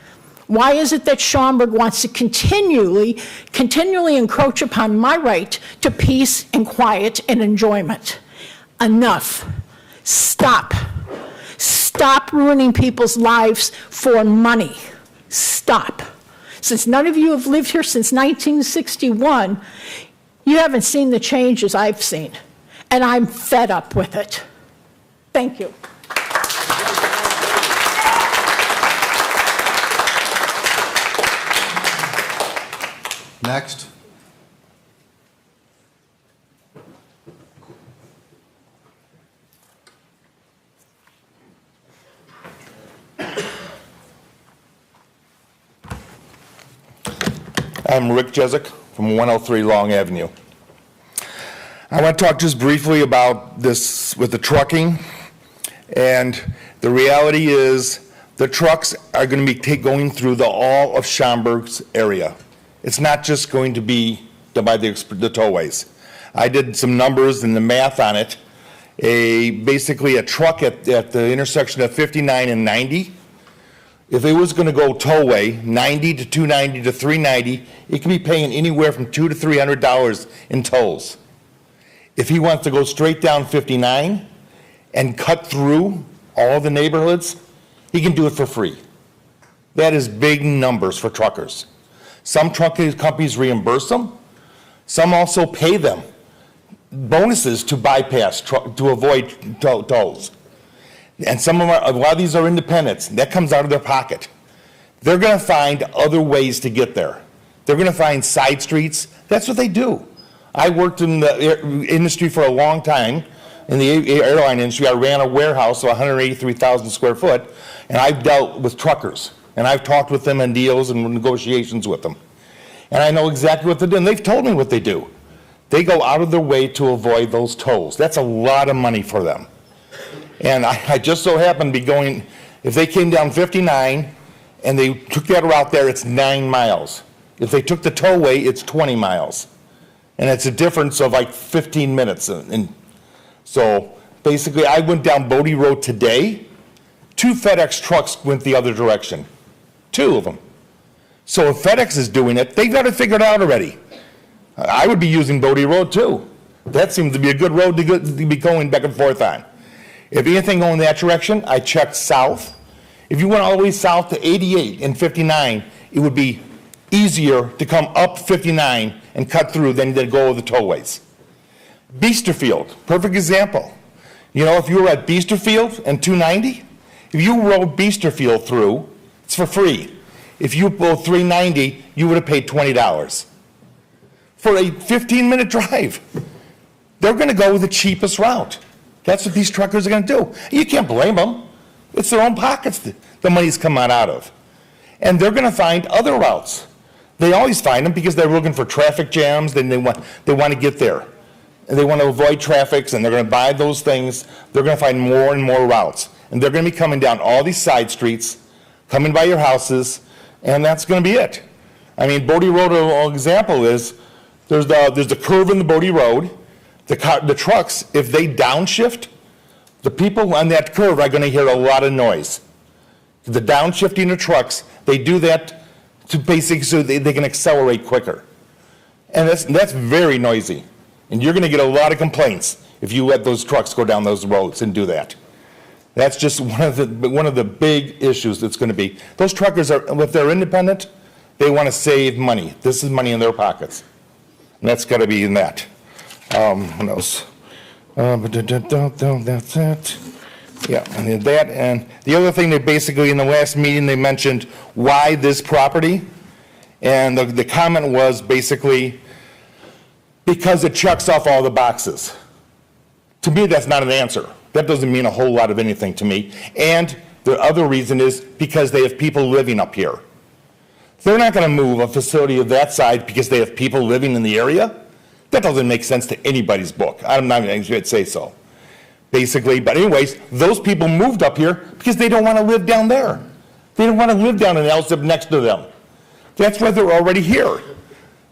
Why is it that Schaumburg wants to continually encroach upon my right to peace and quiet and enjoyment? Enough. Stop. Stop ruining people's lives for money. Stop. Since none of you have lived here since 1961, you haven't seen the changes I've seen, and I'm fed up with it. Thank you. Next. I'm Rick Jezik from 103 Long Avenue. I want to talk just briefly about this with the trucking. And the reality is the trucks are going to be going through all of Schaumburg's area. It's not just going to be by the tollways. I did some numbers and the math on it. Basically a truck at the intersection of 59 and 90, if it was going to go tollway, 90 to 290 to 390, it could be paying anywhere from $200 to $300 in tolls. If he wants to go straight down 59 and cut through all the neighborhoods, he can do it for free. That is big numbers for truckers. Some trucking companies reimburse them. Some also pay them bonuses to bypass, to avoid tolls. And a lot of these are independents. That comes out of their pocket. They're going to find other ways to get there. They're going to find side streets. That's what they do. I worked in the industry for a long time, in the airline industry. I ran a warehouse of 183,000 square foot, and I've dealt with truckers. And I've talked with them in deals and negotiations with them. And I know exactly what they're doing. They've told me what they do. They go out of their way to avoid those tolls. That's a lot of money for them. And I just so happen to be going, if they came down 59 and they took that route there, it's 9 miles. If they took the tollway, it's 20 miles. And it's a difference of like 15 minutes. And so basically, I went down Bodie Road today. 2 FedEx trucks went the other direction. 2 of them. So if FedEx is doing it, they've got it figured out already. I would be using Bodie Road too. That seems to be a good road to be going back and forth on. If anything going that direction, I checked south. If you went all the way south to 88 and 59, it would be easier to come up 59 and cut through than to go over the tollways. Biesterfield, perfect example. You know, if you were at Biesterfield and 290, if you rode Biesterfield through, it's for free. If you go 390, you would have paid $20 for a 15-minute drive. They're going to go with the cheapest route. That's what these truckers are going to do. You can't blame them. It's their own pockets that the money's come out of. And they're going to find other routes. They always find them because they're looking for traffic jams, then they want to get there. And they want to avoid traffics, and they're going to buy those things. They're going to find more and more routes. And they're going to be coming down all these side streets, coming by your houses, and that's going to be it. I mean, Bodie Road, an example is, there's the curve in the Bodie Road. The trucks, if they downshift, the people on that curve are going to hear a lot of noise. The downshifting of trucks, they do that to basically so they can accelerate quicker. And that's very noisy. And you're going to get a lot of complaints if you let those trucks go down those roads and do that. That's just one of the big issues that's going to be. Those truckers, if they're independent, they want to save money. This is money in their pockets. And that's got to be in that. What else? That's it. Yeah, and that, and the other thing, they basically, in the last meeting, they mentioned why this property, and the comment was basically because it checks off all the boxes. To me, that's not an answer. That doesn't mean a whole lot of anything to me. And the other reason is because they have people living up here. They're not going to move a facility of that size because they have people living in the area. That doesn't make sense to anybody's book. I'm not going to say so, basically. But anyways, those people moved up here because they don't want to live down there. They don't want to live down in Elsip next to them. That's why they're already here.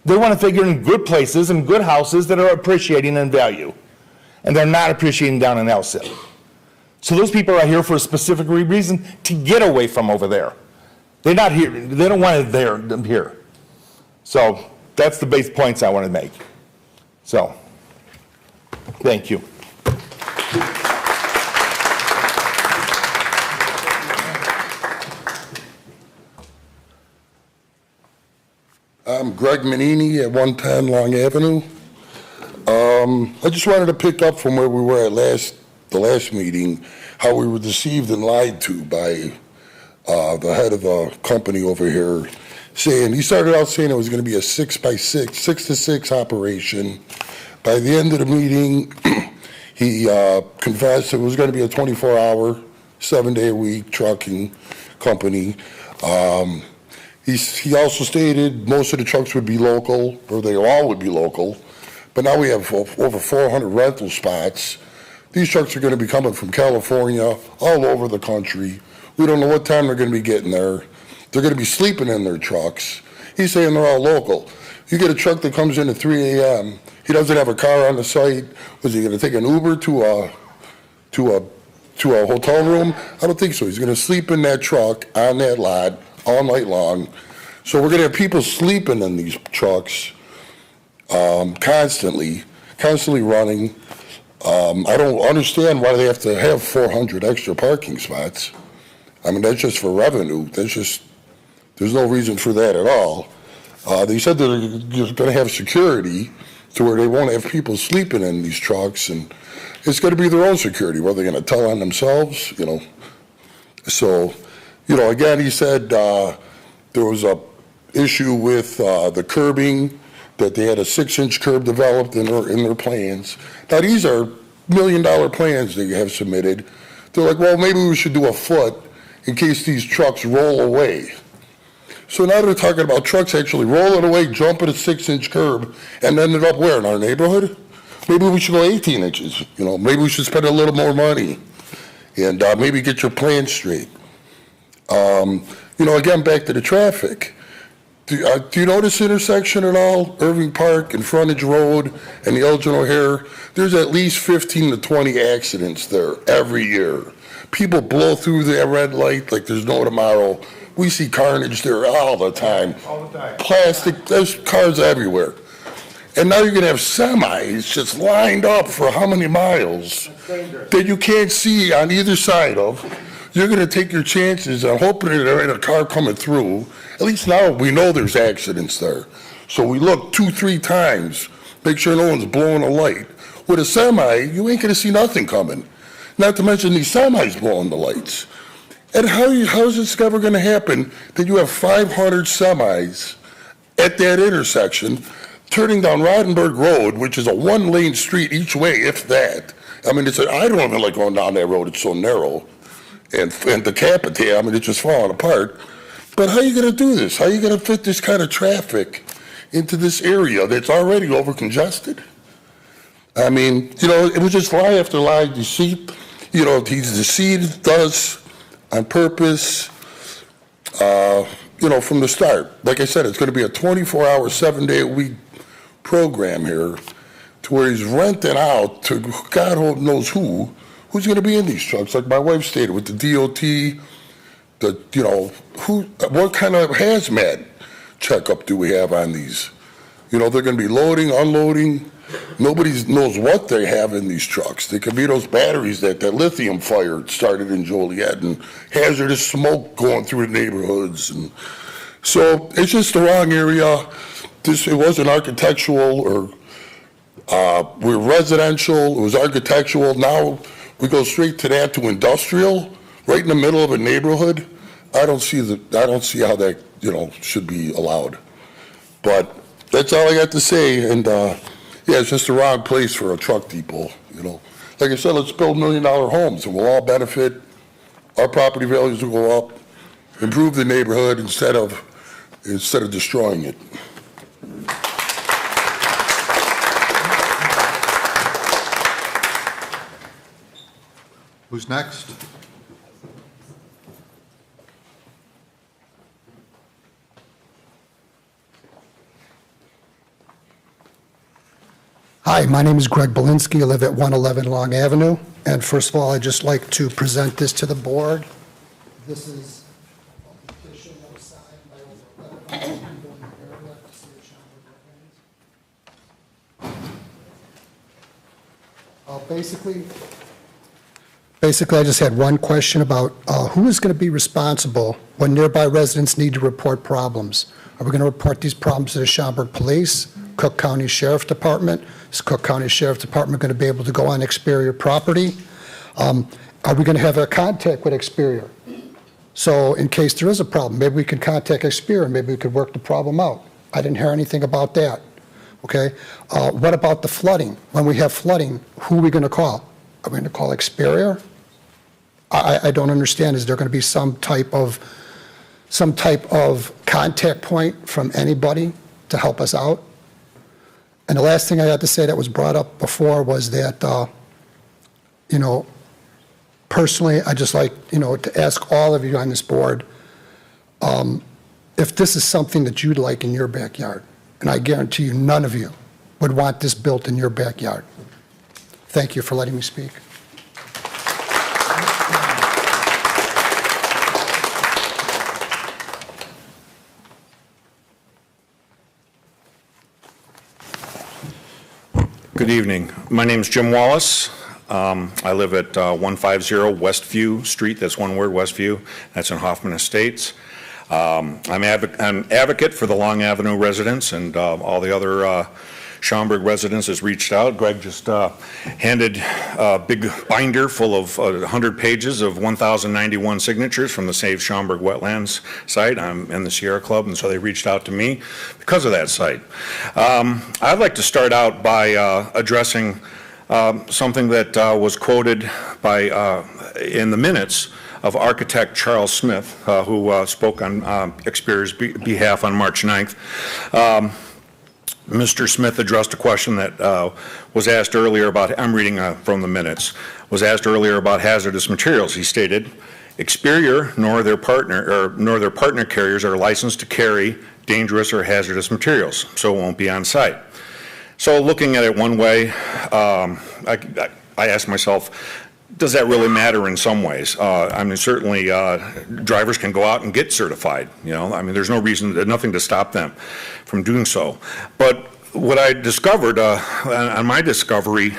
They want to think you're in good places and good houses that are appreciating in value. And they're not appreciating down in Elsit. So those people are here for a specific reason to get away from over there. They're not here, they don't want it there, them here. So that's the base points I want to make. So, thank you. I'm Greg Manini at 110 Long Avenue. I just wanted to pick up from where we were at the last meeting, how we were deceived and lied to by the head of the company over here, he started out saying it was going to be a 6x6, 6 to 6 operation. By the end of the meeting, he confessed it was going to be a 24-hour, 7-day-a-week trucking company. He also stated most of the trucks would be local, or they all would be local, but now we have over 400 rental spots. These trucks are going to be coming from California, all over the country. We don't know what time they're going to be getting there. They're going to be sleeping in their trucks. He's saying they're all local. You get a truck that comes in at 3 a.m., he doesn't have a car on the site. Was he going to take an Uber to a hotel room? I don't think so. He's going to sleep in that truck on that lot all night long. So we're going to have people sleeping in these trucks constantly running. I don't understand why they have to have 400 extra parking spots. I mean, that's just for revenue. There's no reason for that at all. They said they're going to have security to where they won't have people sleeping in these trucks, and it's going to be their own security, whether they're going to tell on themselves, So, again, he said there was a issue with the curbing, that they had a 6-inch curb developed in their plans. Now, these are $1 million plans that you have submitted. They're like, well, maybe we should do a foot in case these trucks roll away. So now they're talking about trucks actually rolling away, jumping a 6-inch curb, and ended up where, in our neighborhood? Maybe we should go 18 inches. Maybe we should spend a little more money and maybe get your plan straight. Again, back to the traffic. Do you know this intersection at all? Irving Park and Frontage Road and the Elgin O'Hare? There's at least 15 to 20 accidents there every year. People blow through the red light like there's no tomorrow. We see carnage there all the time. All the time. Plastic, there's cars everywhere. And now you're going to have semis just lined up for how many miles that you can't see on either side of. You're going to take your chances on hoping that there ain't a car coming through. At least now we know there's accidents there. So we look 2-3 times, make sure no one's blowing a light. With a semi, you ain't going to see nothing coming. Not to mention these semis blowing the lights. And how is this ever going to happen that you have 500 semis at that intersection turning down Rodenberg Road, which is a 1-lane street each way, if that. I mean, I don't even like going down that road. It's so narrow and decapitated. I mean, it's just falling apart. But how are you going to do this? How are you going to fit this kind of traffic into this area that's already over-congested? I mean, it was just lie after lie, deceit. He's deceived us on purpose, from the start. Like I said, it's going to be a 24-hour, 7-day-a-week program here to where he's renting out to God knows who's going to be in these trucks. Like my wife stated with the DOT, what kind of hazmat checkup do we have on these? They're going to be loading, unloading. Nobody knows what they have in these trucks. They could be those batteries that lithium fire started in Joliet and hazardous smoke going through the neighborhoods. And so it's just the wrong area. It wasn't architectural or we're residential. It was architectural. Now we go straight to that to industrial, right in the middle of a neighborhood. I don't see how that should be allowed. But that's all I got to say. And yeah, it's just the wrong place for a truck depot. Like I said, let's build $1 million homes, and we'll all benefit. Our property values will go up, improve the neighborhood instead of destroying it. Who's next? Hi, my name is Greg Belinsky. I live at 111 Long Avenue. And first of all, I'd just like to present this to the board. This is a petition that was signed by over 11,000 people in the area to see the Schaumburg wetlands. Basically, I just had one question about who is going to be responsible when nearby residents need to report problems. Are we going to report these problems to the Schaumburg Police, Cook County Sheriff Department? Is Cook County Sheriff Department going to be able to go on Experior property? Are we going to have a contact with Experior? So in case there is a problem, maybe we could contact Experior, maybe we could work the problem out. I didn't hear anything about that. Okay? What about the flooding? When we have flooding, who are we going to call? Are we going to call Experior? I don't understand. Is there going to be some type of contact point from anybody to help us out? And the last thing I had to say that was brought up before was that, personally, I just like, to ask all of you on this board, if this is something that you'd like in your backyard, and I guarantee you none of you would want this built in your backyard. Thank you for letting me speak. Good evening. My name is Jim Wallace. I live at 150 Westview Street. That's one word, Westview. That's in Hoffman Estates. I'm an advocate for the Long Avenue residents, and all the other Schaumburg residents has reached out. Greg just handed a big binder full of 100 pages of 1,091 signatures from the Save Schaumburg Wetlands site. I'm in the Sierra Club, and so they reached out to me because of that site. I'd like to start out by addressing something that was quoted by in the minutes of architect Charles Smith, who spoke on Experior's behalf on March 9th. Mr. Smith addressed a question that was asked earlier about, I'm reading from the minutes, was asked earlier about hazardous materials. He stated, Experior nor their partner carriers are licensed to carry dangerous or hazardous materials, so it won't be on site. So looking at it one way, I asked myself, does that really matter in some ways? I mean, certainly drivers can go out and get certified, I mean, there's no reason, nothing to stop them from doing so. But what I discovered on my discovery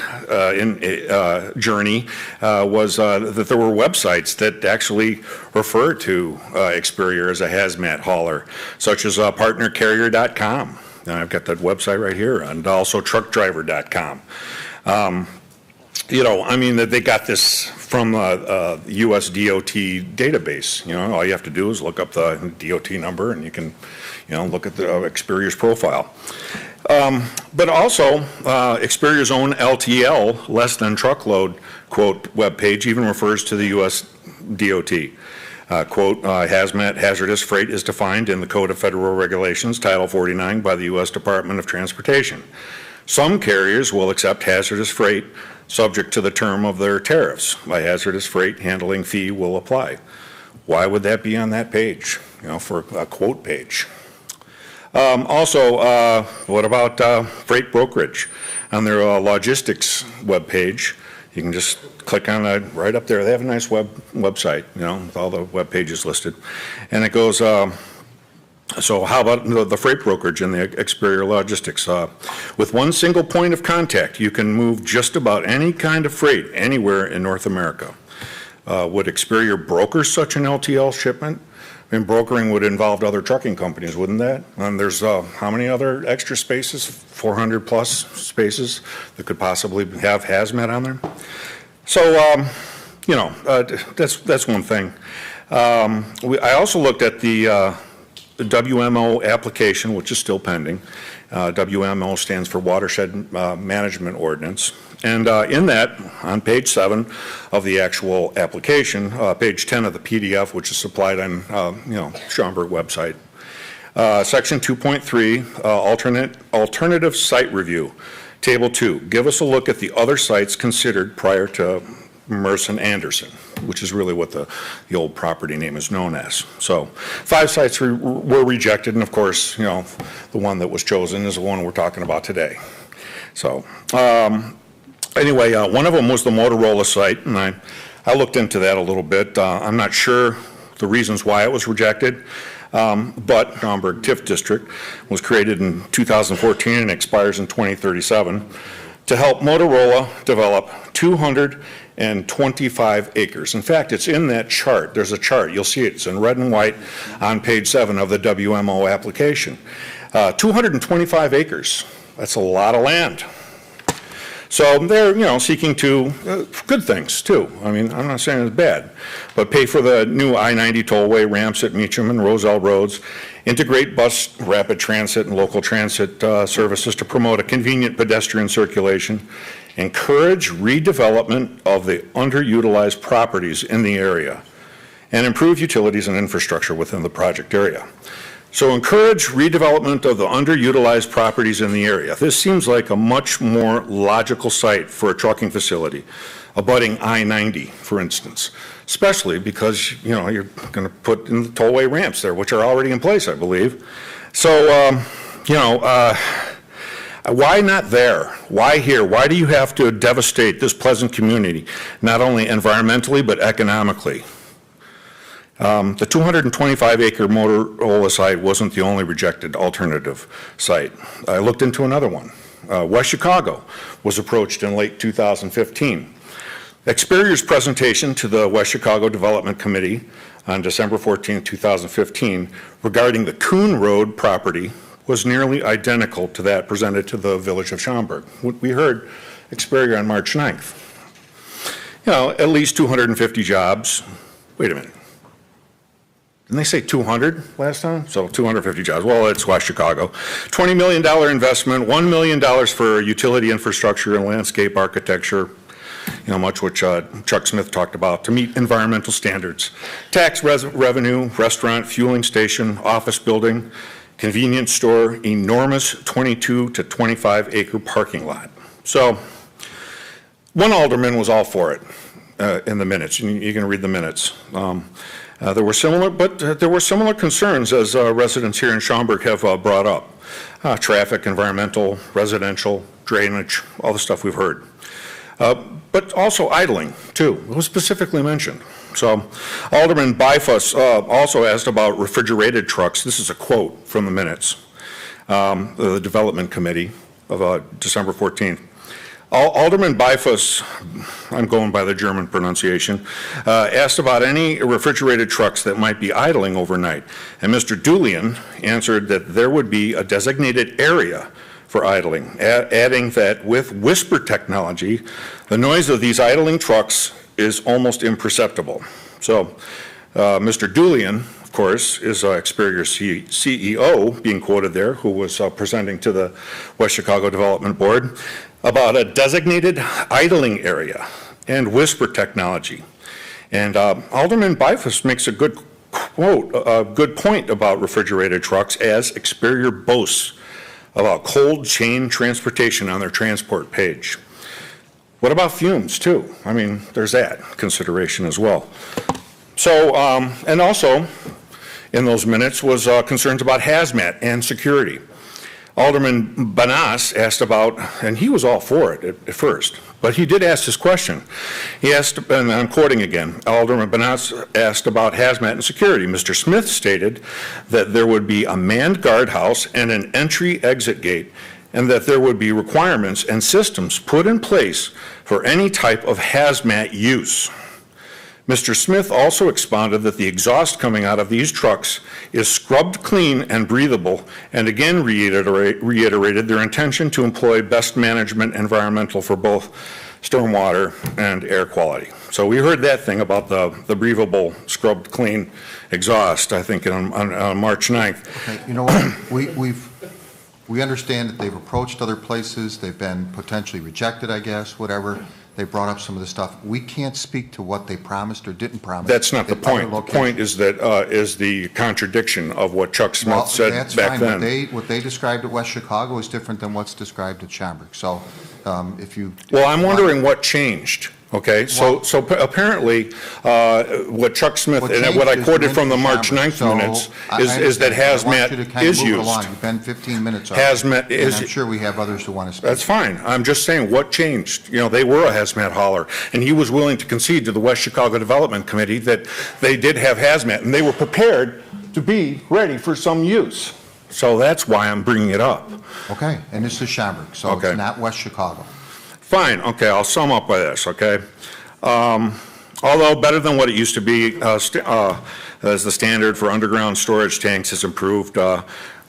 journey was that there were websites that actually refer to Experior as a hazmat hauler, such as partnercarrier.com. And I've got that website right here, and also truckdriver.com. I mean, that they got this from the US DOT database. All you have to do is look up the DOT number, and you can, look at the Experior's profile. But also, Experior's own LTL, less than truckload, quote, webpage even refers to the US DOT. Quote, hazmat, hazardous freight is defined in the Code of Federal Regulations, Title 49, by the U.S. Department of Transportation. Some carriers will accept hazardous freight subject to the term of their tariffs. A hazardous freight handling fee will apply. Why would that be on that page, for a quote page? Also, what about freight brokerage? On their logistics webpage, you can just click on that right up there. They have a nice website, with all the web pages listed. And it goes, so how about the freight brokerage and the Experior logistics? With one single point of contact, you can move just about any kind of freight anywhere in North America. Would Experior broker such an LTL shipment? I mean, brokering would involve other trucking companies, wouldn't that? And there's how many other extra spaces? 400 plus spaces that could possibly have hazmat on there. So, that's one thing. I also looked at the WMO application, which is still pending. WMO stands for Watershed Management Ordinance. And in that, on page 7 of the actual application, page 10 of the PDF, which is supplied on, Schaumburg website, section 2.3, alternative site review, table 2. Give us a look at the other sites considered prior to Merson Anderson, which is really what the old property name is known as. So 5 sites were rejected, and of course, the one that was chosen is the one we're talking about today. So, anyway, one of them was the Motorola site, and I looked into that a little bit. I'm not sure the reasons why it was rejected, but Schaumburg TIF District was created in 2014 and expires in 2037 to help Motorola develop 225 acres. In fact, it's in that chart. There's a chart. You'll see it. It's in red and white on page 7 of the WMO application. 225 acres. That's a lot of land. So they're, seeking to, good things too. I mean, I'm not saying it's bad, but pay for the new I-90 tollway ramps at Meacham and Roselle Roads, integrate bus, rapid transit, and local transit services to promote a convenient pedestrian circulation, encourage redevelopment of the underutilized properties in the area, and improve utilities and infrastructure within the project area. So encourage redevelopment of the underutilized properties in the area. This seems like a much more logical site for a trucking facility, abutting I-90, for instance, especially because, you're going to put in the tollway ramps there, which are already in place, I believe. So, why not there? Why here? Why do you have to devastate this pleasant community, not only environmentally, but economically? The 225-acre Motorola site wasn't the only rejected alternative site. I looked into another one. West Chicago was approached in late 2015. Experior's presentation to the West Chicago Development Committee on December 14, 2015, regarding the Coon Road property was nearly identical to that presented to the Village of Schaumburg. We heard Experior on March 9th. At least 250 jobs. Wait a minute. Didn't they say 200 last time? So 250 jobs. Well, it's West Chicago. $20 million investment, $1 million for utility infrastructure and landscape architecture, much which Chuck Smith talked about, to meet environmental standards. Tax revenue, restaurant, fueling station, office building, convenience store, enormous 22 to 25 acre parking lot. So one alderman was all for it in the minutes. You can read the minutes. There were similar concerns as residents here in Schaumburg have brought up. Traffic, environmental, residential, drainage, all the stuff we've heard. But also idling, too. It was specifically mentioned. So Alderman Bifus also asked about refrigerated trucks. This is a quote from the minutes, the Development Committee of December 14th. Alderman Bifus, I'm going by the German pronunciation, asked about any refrigerated trucks that might be idling overnight. And Mr. Dulian answered that there would be a designated area for idling, adding that with whisper technology, the noise of these idling trucks is almost imperceptible. So Mr. Dulian, of course, is Experior CEO being quoted there, who was presenting to the West Chicago Development Board about a designated idling area and whisper technology. And Alderman Bifus makes a good quote, a good point about refrigerated trucks, as Experior boasts about cold chain transportation on their transport page. What about fumes, too? I mean, there's that consideration as well. So, and also in those minutes was concerns about hazmat and security. Alderman Banas asked about, and he was all for it at first, but he did ask this question. He asked, and I'm quoting again, Alderman Banas asked about hazmat and security. Mr. Smith stated that there would be a manned guardhouse and an entry-exit gate, and that there would be requirements and systems put in place for any type of hazmat use. Mr. Smith also expounded that the exhaust coming out of these trucks is scrubbed clean and breathable, and again reiterated their intention to employ best management environmental for both stormwater and air quality. So we heard that thing about the breathable, scrubbed clean exhaust, I think, on March 9th. Okay, you know what, we understand that they've approached other places, they've been potentially rejected, I guess, whatever. They brought up some of the stuff. We can't speak to what they promised or didn't promise. That's not the point. The point is that is the contradiction of what Chuck Smith said back then. What they described at West Chicago is different than what's described at Schaumburg. So if you... Well, I'm wondering what changed. Okay, so apparently, what Chuck Smith, What and what I changed is quoted the from the minutes March Schaumburg. 9th minutes So is that I want you to hazmat kind of is move it used. along. You've been 15 minutes already. Hazmat is- And I'm sure we have others who want to speak. That's fine. I'm just saying, what changed? You know, they were a hazmat hauler, and he was willing to concede to the West Chicago Development Committee that they did have hazmat, and they were prepared to be ready for some use. So that's why I'm bringing it up. Okay, and this is Schaumburg, so Okay. it's not West Chicago. Fine, okay, I'll sum up by this, okay? Although better than what it used to be, as the standard for underground storage tanks has improved,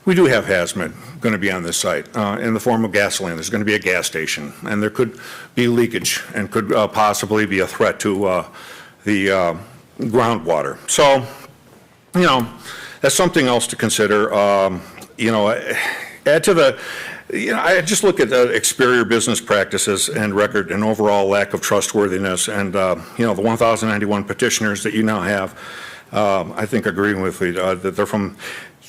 we do have hazmat going to be on this site in the form of gasoline. There's going to be a gas station, and there could be leakage and could possibly be a threat to the groundwater. So, you know, that's something else to consider. You know, add to the, you know, I just look at exterior business practices and record and overall lack of trustworthiness, and you know, the 1,091 petitioners that you now have, I think agreeing with you that they're from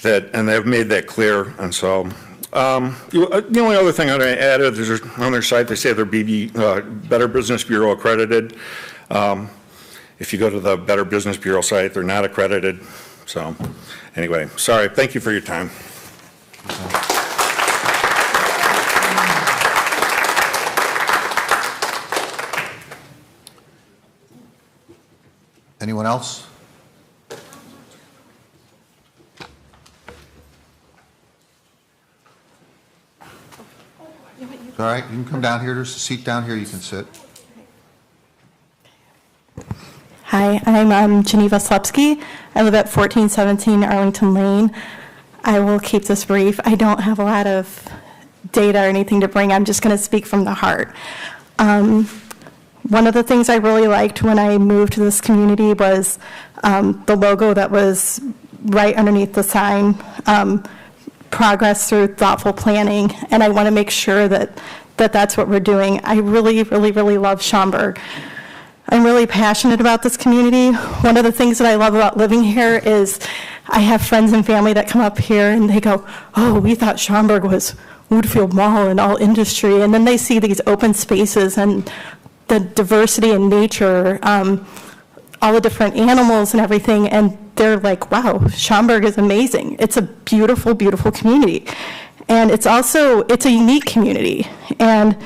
that, and they've made that clear. And so, the only other thing I'd add is on their site they say they're Better Business Bureau accredited. If you go to the Better Business Bureau site, they're not accredited. So, anyway, sorry. Thank you for your time. Anyone else? It's all right, you can come down here, there's a seat down here you can sit. Hi, I'm Geneva Slepsky. I live at 1417 Arlington Lane. I will keep this brief. I don't have a lot of data or anything to bring. I'm just going to speak from the heart. One of the things I really liked when I moved to this community was the logo that was right underneath the sign, progress through thoughtful planning, and I want to make sure that that's what we're doing. I really, really, really love Schaumburg. I'm really passionate about this community. One of the things that I love about living here is I have friends and family that come up here and they go, oh, we thought Schaumburg was Woodfield Mall and all industry, and then they see these open spaces and the diversity in nature, all the different animals and everything, and they're like, wow, Schaumburg is amazing. It's a beautiful, beautiful community. And it's a unique community. And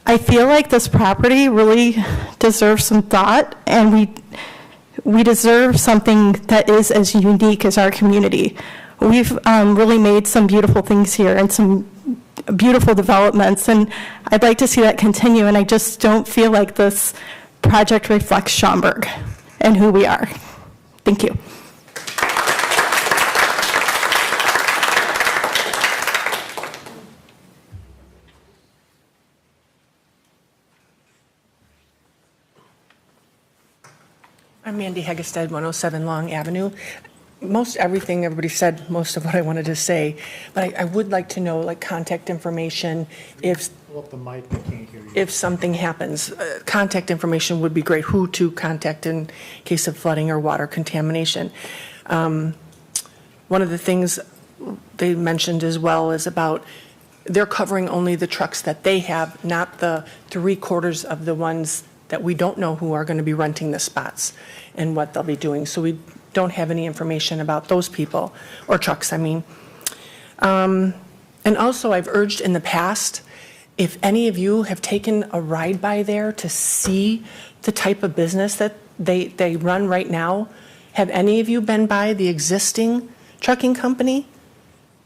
I feel like this property really deserves some thought, and we deserve something that is as unique as our community. We've really made some beautiful things here and some beautiful developments, and I'd like to see that continue, and I just don't feel like this project reflects Schaumburg and who we are. Thank you. I'm Mandy Hegestad, 107 Long Avenue. Most everything everybody said, most of what I wanted to say, but I would like to know, like, contact information if the mic, I can't hear you. If something happens. Contact information would be great, who to contact in case of flooding or water contamination. One of the things they mentioned as well is about they're covering only the trucks that they have, not the 3/4 of the ones that we don't know who are going to be renting the spots and what they'll be doing. So we don't have any information about those people, or trucks, I mean. And also, I've urged in the past, if any of you have taken a ride by there to see the type of business that they run right now, have any of you been by the existing trucking company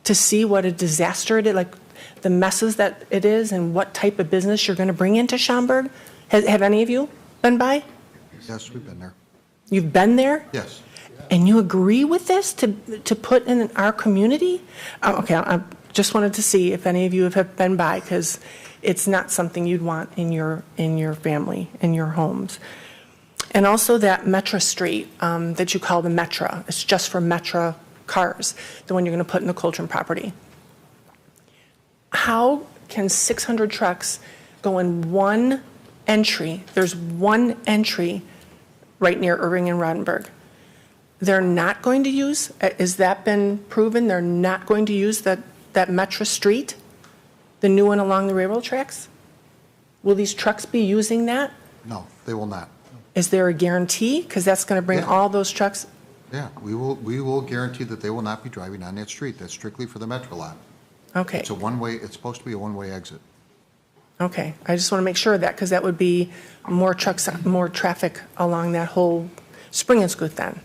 to see what a disaster it is, like the messes that it is and what type of business you're going to bring into Schaumburg? Have any of you been by? Yes, we've been there. You've been there? Yes. And you agree with this to put in our community? Okay, I just wanted to see if any of you have been by, because it's not something you'd want in your family, in your homes. And also that Metra Street that you call the Metra, it's just for Metra cars, the one you're going to put in the Coltrane property. How can 600 trucks go in one entry? There's one entry right near Irving and Rodenberg. They're not going to use, has that been proven? They're not going to use that Metra Street, the new one along the railroad tracks? Will these trucks be using that No, they will not. Is there a guarantee? Because that's going to bring Yeah. all those trucks. Yeah, we will guarantee that they will not be driving on that street. That's strictly for the Metro lot. Okay, It's a one-way, it's supposed to be a one-way exit. okay. I just want to make sure of that, because that would be more trucks, more traffic along that whole Spring and Scoot then.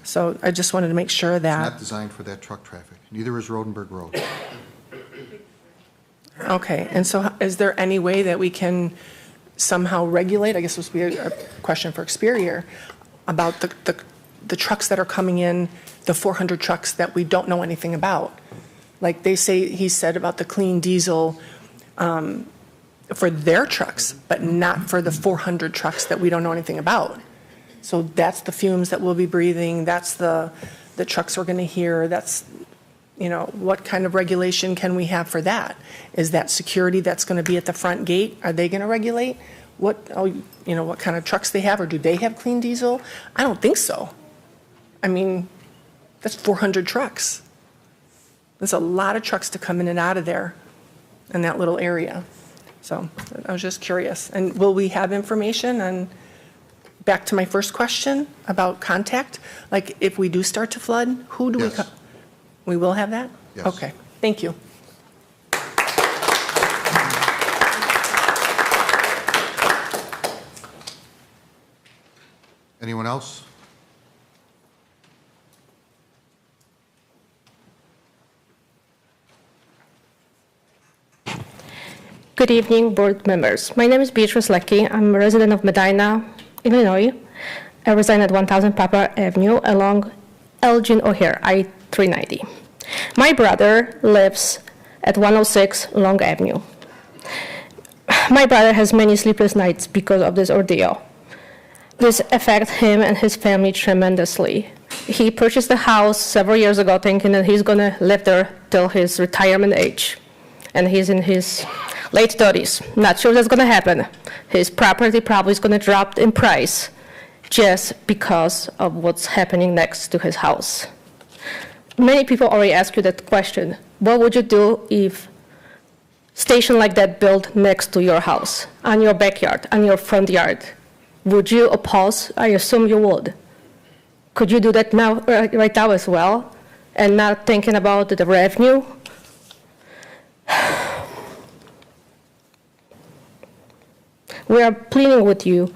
So I just wanted to make sure It's that, not designed for that truck traffic. Neither is Rodenberg Road. okay. And so is there any way that we can somehow regulate, I guess this would be a question for Experior, about the trucks that are coming in, the 400 trucks that we don't know anything about? Like they say, he said about the clean diesel for their trucks, but not for the 400 trucks that we don't know anything about. So that's the fumes that we'll be breathing, that's the trucks we're going to hear, that's, you know, what kind of regulation can we have for that? Is that security that's going to be at the front gate? Are they going to regulate what kind of trucks they have, or do they have clean diesel? I don't think so. I mean, that's 400 trucks. There's a lot of trucks to come in and out of there in that little area. So I was just curious. And will we have information? And back to my first question about contact, like if we do start to flood, who do Yes. we will have that? Yes. Okay, thank you. Anyone else? Good evening, board members. My name is Beatrice Leckie. I'm a resident of Medina, Illinois. I reside at 1000 Papa Avenue along Elgin O'Hare, I-390. My brother lives at 106 Long Avenue. My brother has many sleepless nights because of this ordeal. This affects him and his family tremendously. He purchased the house several years ago thinking that he's going to live there till his retirement age. And he's in his late 30s. Not sure that's going to happen. His property probably is going to drop in price just because of what's happening next to his house. Many people already asked you that question. What would you do if station like that built next to your house, on your backyard, on your front yard? Would you oppose? I assume you would. Could you do that now, right now as well, and not thinking about the revenue? We are pleading with you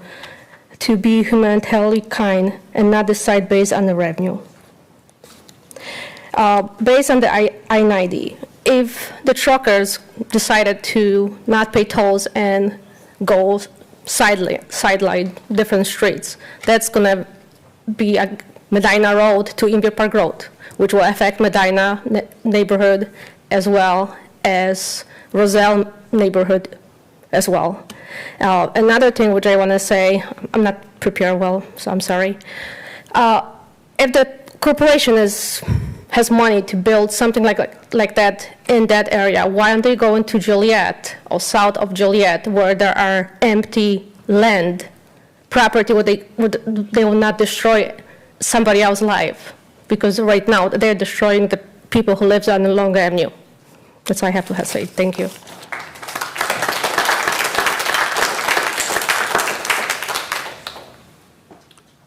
to be humanitarian kind and not decide based on the revenue. Based on the I-90, if the truckers decided to not pay tolls and go sideline different streets, that's going to be a Medina Road to Inver Park Road, which will affect Medina neighborhood as well as Roselle neighborhood as well. Another thing which I want to say, I'm not prepared well, so I'm sorry. If the corporation has money to build something like that in that area, why aren't they going to Joliet or south of Joliet, where there are empty land, property where they will not destroy somebody else's life? Because right now they're destroying the people who live on Long Avenue. That's all I have to say. Thank you.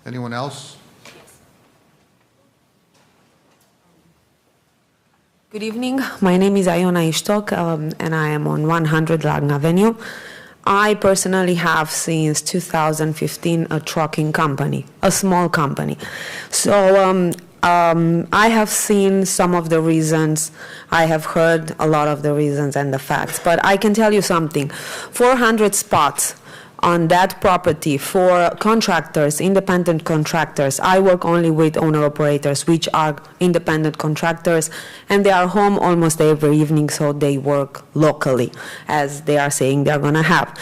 Anyone else? Good evening. My name is Iona Ishtok, and I am on 100 Long Avenue. I personally have since 2015 a trucking company, a small company. So I have seen some of the reasons, I have heard a lot of the reasons and the facts, but I can tell you something. 400 spots on that property for contractors, independent contractors. I work only with owner-operators, which are independent contractors, and they are home almost every evening, so they work locally, as they are saying they're going to have.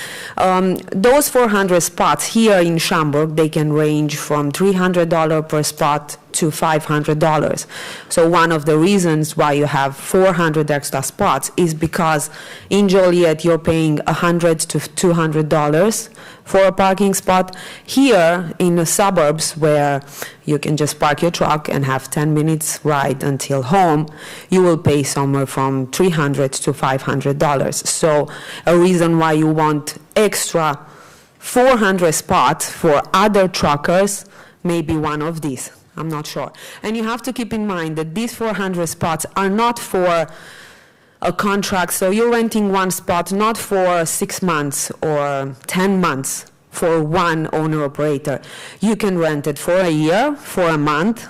Those 400 spots here in Schaumburg, they can range from $300 per spot to $500. So one of the reasons why you have 400 extra spots is because in Joliet you're paying $100 to $200 for a parking spot. Here in the suburbs, where you can just park your truck and have 10 minutes ride until home, you will pay somewhere from $300 to $500. So a reason why you want extra 400 spots for other truckers, maybe one of these. I'm not sure. And you have to keep in mind that these 400 spots are not for a contract, so you're renting one spot not for 6 months or 10 months for one owner-operator. You can rent it for a year, for a month,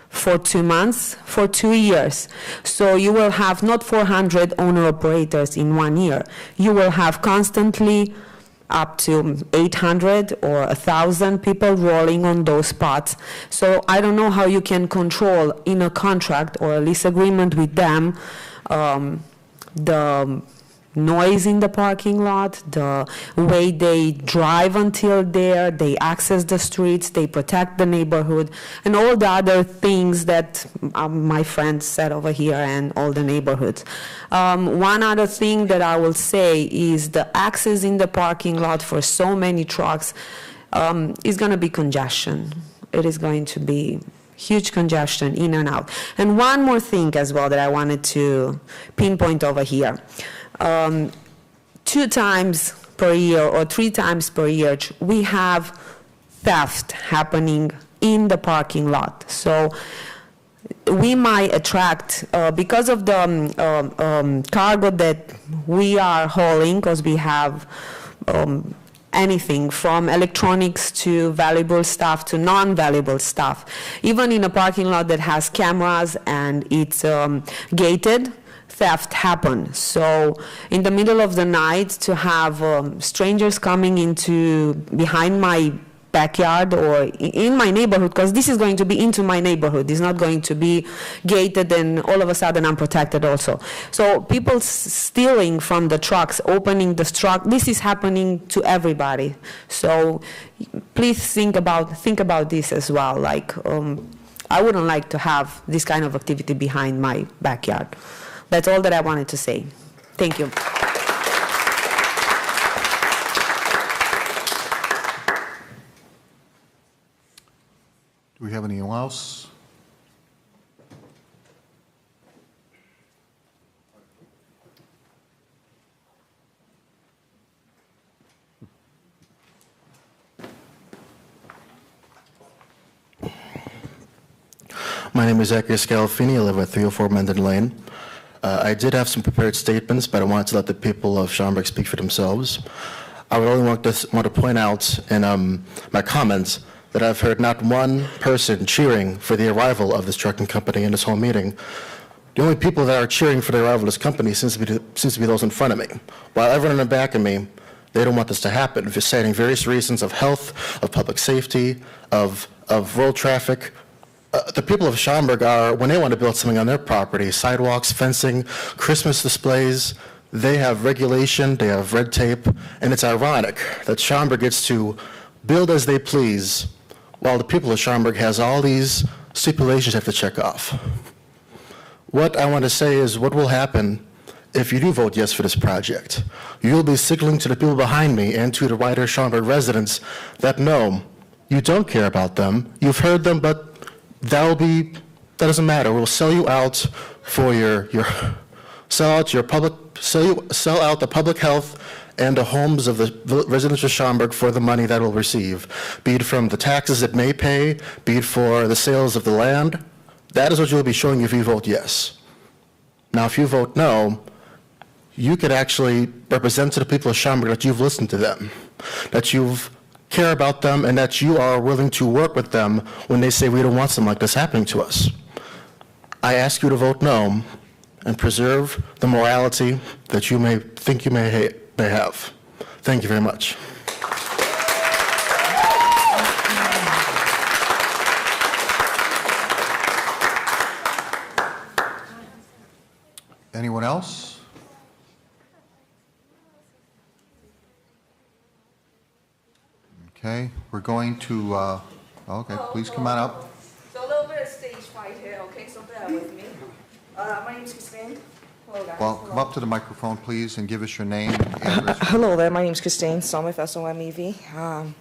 for 2 months, for 2 years. So you will have not 400 owner-operators in 1 year. You will have constantly up to 800 or 1,000 people rolling on those spots. So I don't know how you can control in a contract or a lease agreement with them the noise in the parking lot, the way they drive until there, they access the streets, they protect the neighborhood, and all the other things that my friends said over here and all the neighborhoods. One other thing that I will say is the access in the parking lot for so many trucks is going to be congestion. It is going to be huge congestion in and out. And one more thing as well that I wanted to pinpoint over here. 2 times per year or 3 times per year, we have theft happening in the parking lot. So we might attract, because of the cargo that we are hauling, because we have anything from electronics to valuable stuff to non-valuable stuff. Even in a parking lot that has cameras and it's gated, theft happens. So in the middle of the night to have strangers coming into behind my backyard or in my neighborhood, because this is going to be into my neighborhood. It's not going to be gated and all of a sudden I'm protected also. So people stealing from the trucks, opening the truck, this is happening to everybody. So please think about this as well. Like I wouldn't like to have this kind of activity behind my backyard. That's all that I wanted to say. Thank you. Do we have anyone else? My name is Zachary Scalafini. I live at 304 Mendon Lane. I did have some prepared statements, but I wanted to let the people of Schaumburg speak for themselves. I would only want to point out in my comments that I've heard not one person cheering for the arrival of this trucking company in this whole meeting. The only people that are cheering for the arrival of this company seems to be those in front of me. While everyone in the back of me, they don't want this to happen, just citing various reasons of health, of public safety, of road traffic. The people of Schaumburg are, when they want to build something on their property, sidewalks, fencing, Christmas displays, they have regulation, they have red tape, and it's ironic that Schaumburg gets to build as they please, while the people of Schaumburg has all these stipulations they have to check off. What I want to say is what will happen if you do vote yes for this project. You'll be signaling to the people behind me and to the wider Schaumburg residents that no, you don't care about them, you've heard them, but that doesn't matter. We'll sell you out for sell out the public health and the homes of the residents of Schaumburg for the money that we'll receive, be it from the taxes it may pay, be it for the sales of the land. That is what you'll be showing if you vote yes. Now, if you vote no, you could actually represent to the people of Schaumburg that you've listened to them, that you've care about them, and that you are willing to work with them when they say we don't want something like this happening to us. I ask you to vote no and preserve the morality that you may think you may have. Thank you very much. Anyone else? Okay, we're going to, okay, please come on up. So a little bit of stage fright here, okay, so bear with me. My name is Christine. Well, come up to the microphone, please, and give us your name, address. Hello there, my name's Christine Somev, S-O-M-E-V.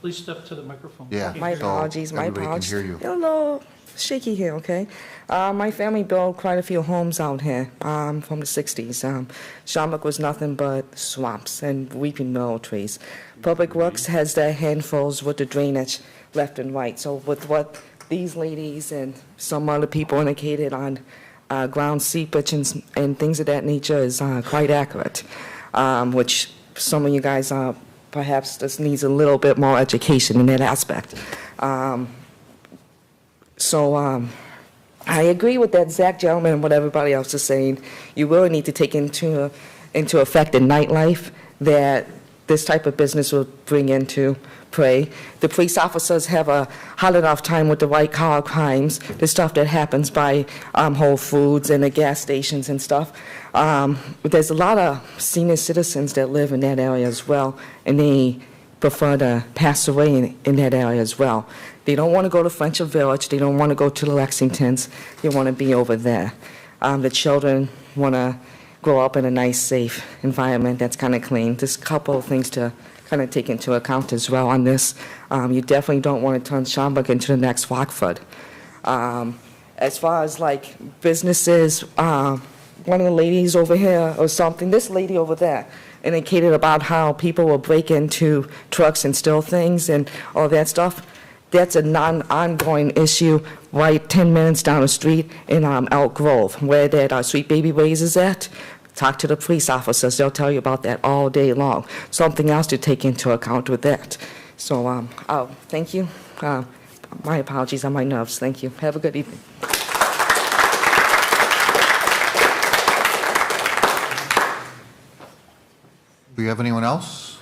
Please step to the microphone. Yeah. My so apologies, my everybody apologies. can hear you. Hello, shaky here, okay? My family built quite a few homes out here from the 60s. Schaumburg was nothing but swamps and weeping willow trees. Public Works has their handfuls with the drainage left and right. So with what these ladies and some other people indicated on ground seepage and things of that nature is quite accurate, which some of you guys perhaps just needs a little bit more education in that aspect. I agree with that Zach gentleman and what everybody else is saying. You really need to take into effect the nightlife that this type of business will bring into play. The police officers have a hard enough time with the white-collar crimes, the stuff that happens by Whole Foods and the gas stations and stuff. There's a lot of senior citizens that live in that area as well, and they prefer to pass away in that area as well. They don't want to go to Friendship Village. They don't want to go to the Lexingtons. They want to be over there. The children want to grow up in a nice, safe environment that's kind of clean. There's a couple of things to kind of take into account as well on this. You definitely don't want to turn Schaumburg into the next Rockford. As far as like businesses, one of the ladies over here or something, this lady over there, indicated about how people will break into trucks and steal things and all that stuff. That's a non-ongoing issue right 10 minutes down the street in Elk Grove, where that Sweet Baby Ray's is at. Talk to the police officers. They'll tell you about that all day long. Something else to take into account with that. So, thank you. My apologies on my nerves. Thank you. Have a good evening. Do you have anyone else?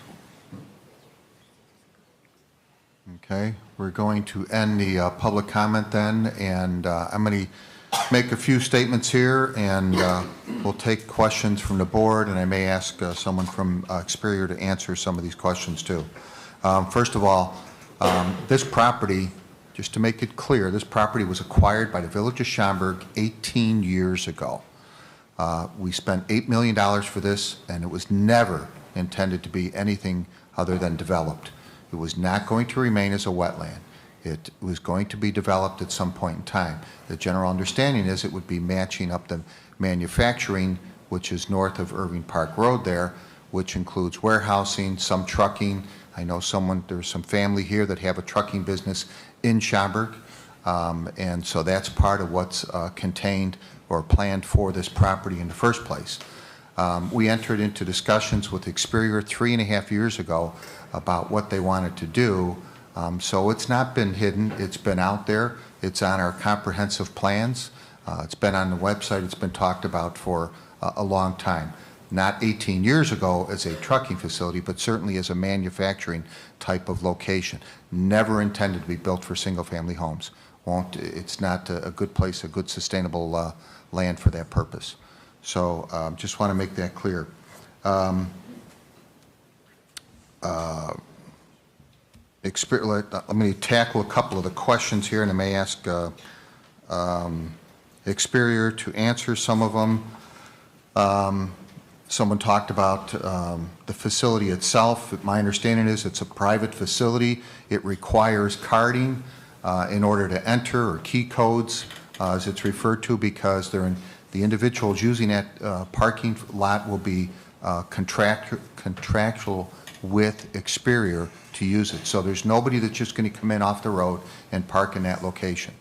Okay, we're going to end the public comment then, and I'm going to make a few statements here, and we'll take questions from the board, and I may ask someone from Experior to answer some of these questions too. First of all, this property, just to make it clear, this property was acquired by the Village of Schaumburg 18 years ago. We spent $8 million for this, and it was never intended to be anything other than developed. It was not going to remain as a wetland. It was going to be developed at some point in time. The general understanding is it would be matching up the manufacturing, which is north of Irving Park Road there, which includes warehousing, some trucking. I know there's some family here that have a trucking business in Schaumburg, and so that's part of what's contained or planned for this property in the first place. We entered into discussions with Experior 3.5 years ago about what they wanted to do. So it's not been hidden. It's been out there. It's on our comprehensive plans. It's been on the website. It's been talked about for a long time. Not 18 years ago as a trucking facility, but certainly as a manufacturing type of location. Never intended to be built for single-family homes. It's not a good place, a good sustainable land for that purpose. So just want to make that clear. Let me tackle a couple of the questions here, and I may ask Experior to answer some of them. Someone talked about the facility itself. My understanding is it's a private facility. It requires carding in order to enter, or key codes, as it's referred to, because they're in the individuals using that parking lot will be contractual with Experior to use it. So there's nobody that's just going to come in off the road and park in that location.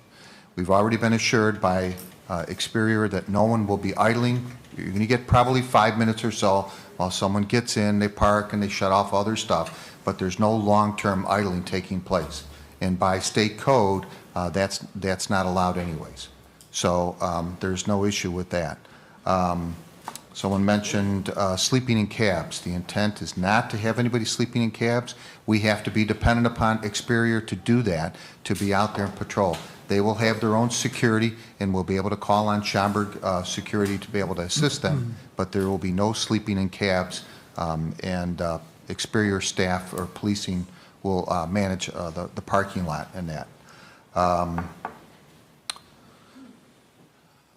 We've already been assured by Experior that no one will be idling. You're going to get probably 5 minutes or so while someone gets in, they park, and they shut off all their stuff, but there's no long-term idling taking place. And by state code, that's not allowed anyways. So there's no issue with that. Someone mentioned sleeping in cabs. The intent is not to have anybody sleeping in cabs. We have to be dependent upon Experior to do that, to be out there and patrol. They will have their own security, and we'll be able to call on Schaumburg security to be able to assist them, but there will be no sleeping in cabs, and Experior staff or policing will manage the parking lot and that.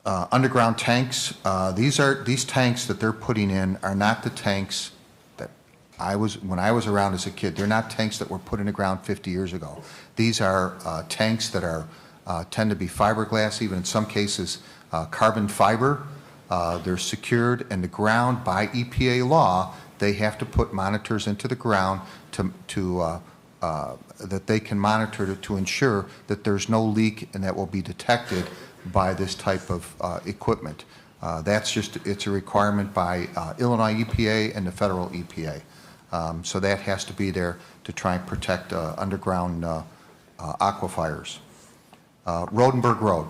Underground tanks, these tanks that they're putting in are not the tanks that when I was around as a kid. They're not tanks that were put in the ground 50 years ago. These are tanks that tend to be fiberglass, even in some cases carbon fiber. They're secured in the ground by EPA law. They have to put monitors into the ground that they can monitor to ensure that there's no leak and that will be detected by this type of equipment. It's a requirement by Illinois EPA and the federal EPA. So that has to be there to try and protect underground aquifers. Rodenberg Road.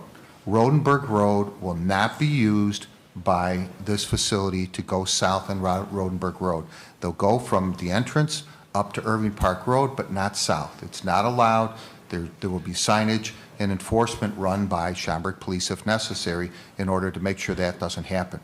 Rodenberg Road will not be used by this facility to go south on Rodenberg Road. They'll go from the entrance up to Irving Park Road, but not south. It's not allowed. There will be signage and enforcement run by Schaumburg Police if necessary in order to make sure that doesn't happen.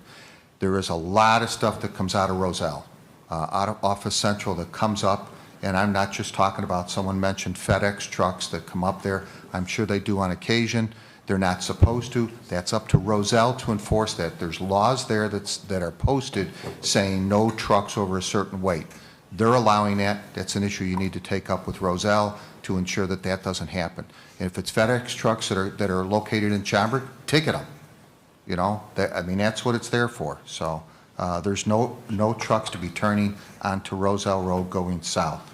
There is a lot of stuff that comes out of Roselle, out of Office Central that comes up, and I'm not just talking about, someone mentioned FedEx trucks that come up there. I'm sure they do on occasion. They're not supposed to. That's up to Roselle to enforce that. There's laws there that are posted saying no trucks over a certain weight. They're allowing that. That's an issue you need to take up with Roselle to ensure that that doesn't happen. And if it's FedEx trucks that are located in Schaumburg, ticket them. You know, that's what it's there for. So there's no trucks to be turning onto Roselle Road going south.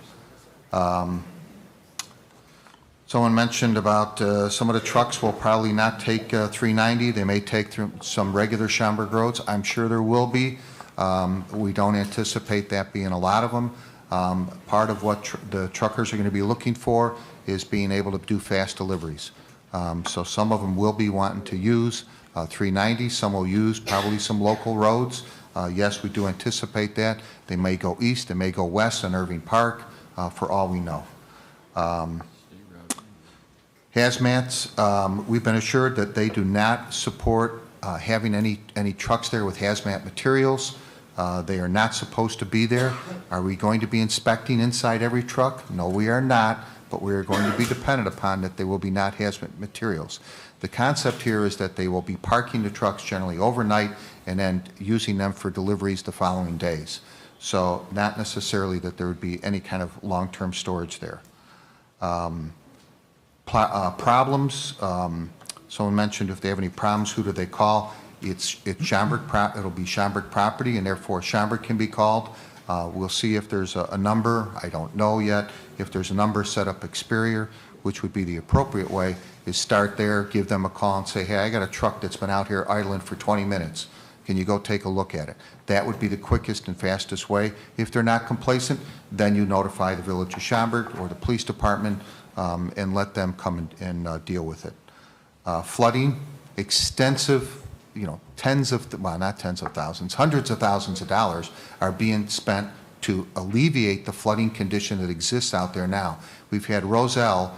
Someone mentioned about some of the trucks will probably not take 390. They may take through some regular Schaumburg roads. I'm sure there will be. We don't anticipate that being a lot of them. Part of what the truckers are going to be looking for is being able to do fast deliveries. So some of them will be wanting to use 390. Some will use probably some local roads. Yes, we do anticipate that. They may go east, they may go west on Irving Park, for all we know. Hazmats, we've been assured that they do not support having any trucks there with hazmat materials. They are not supposed to be there. Are we going to be inspecting inside every truck? No, we are not, but we are going to be dependent upon that they will be not hazmat materials. The concept here is that they will be parking the trucks generally overnight and then using them for deliveries the following days. So not necessarily that there would be any kind of long-term storage there. Problems, someone mentioned if they have any problems, who do they call? It's Schaumburg, it'll be Schaumburg property, and therefore Schaumburg can be called. We'll see if there's a number. I don't know yet. If there's a number, set up Experior, which would be the appropriate way, is start there, give them a call and say, hey, I got a truck that's been out here idling for 20 minutes. Can you go take a look at it? That would be the quickest and fastest way. If they're not complacent, then you notify the Village of Schaumburg or the police department and let them come and deal with it. Flooding, extensive, not tens of thousands, hundreds of thousands of dollars are being spent to alleviate the flooding condition that exists out there now. We've had Roselle,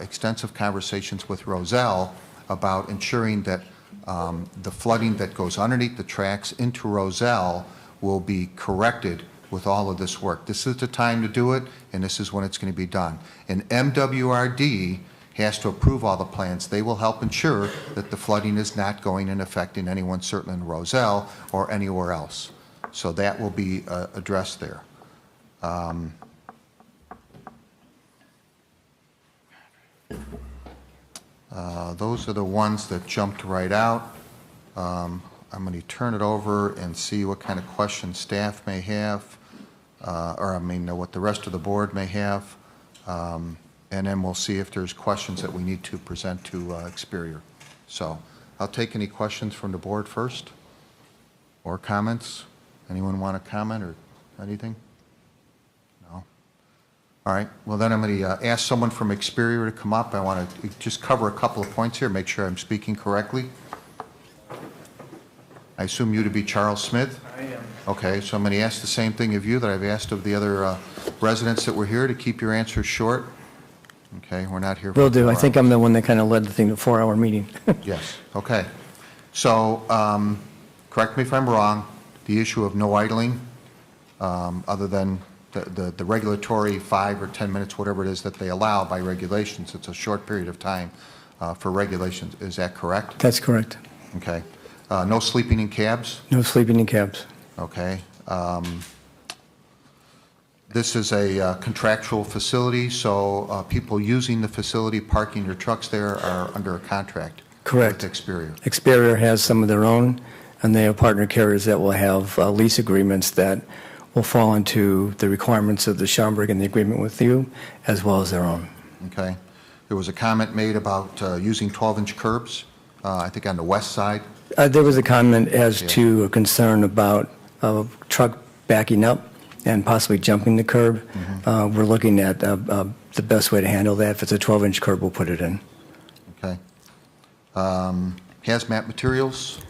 extensive conversations with Roselle about ensuring that the flooding that goes underneath the tracks into Roselle will be corrected with all of this work. This is the time to do it, and this is when it's going to be done. And MWRD has to approve all the plans. They will help ensure that the flooding is not going and affecting anyone, certainly in Roselle or anywhere else. So that will be addressed there. Those are the ones that jumped right out. I'm going to turn it over and see what kind of questions staff may have, what the rest of the board may have. And then we'll see if there's questions that we need to present to Experior. So I'll take any questions from the board first, or comments. Anyone want to comment or anything? No? All right. Well, then I'm going to ask someone from Experior to come up. I want to just cover a couple of points here, make sure I'm speaking correctly. I assume you to be Charles Smith? I am. Okay, so I'm going to ask the same thing of you that I've asked of the other residents that were here, to keep your answers short. Okay, we're not here for Will do. 4 I think I'm the one that kind of led the thing to 4-hour meeting. Yes, okay. So, correct me if I'm wrong, the issue of no idling, other than the regulatory 5 or 10 minutes, whatever it is that they allow by regulations, it's a short period of time for regulations. Is that correct? That's correct. Okay. No sleeping in cabs? No sleeping in cabs. Okay. This is a contractual facility, so people using the facility, parking their trucks there are under a contract. Correct. With Experior. Experior has some of their own, and they have partner carriers that will have lease agreements that will fall into the requirements of the Schaumburg and the agreement with you, as well as their own. Okay. There was a comment made about using 12-inch curbs, I think on the west side. There was a comment as to a concern about a truck backing up and possibly jumping the curb. We're looking at the best way to handle that. If it's a 12-inch curb, we'll put it in. Okay. Hazmat materials?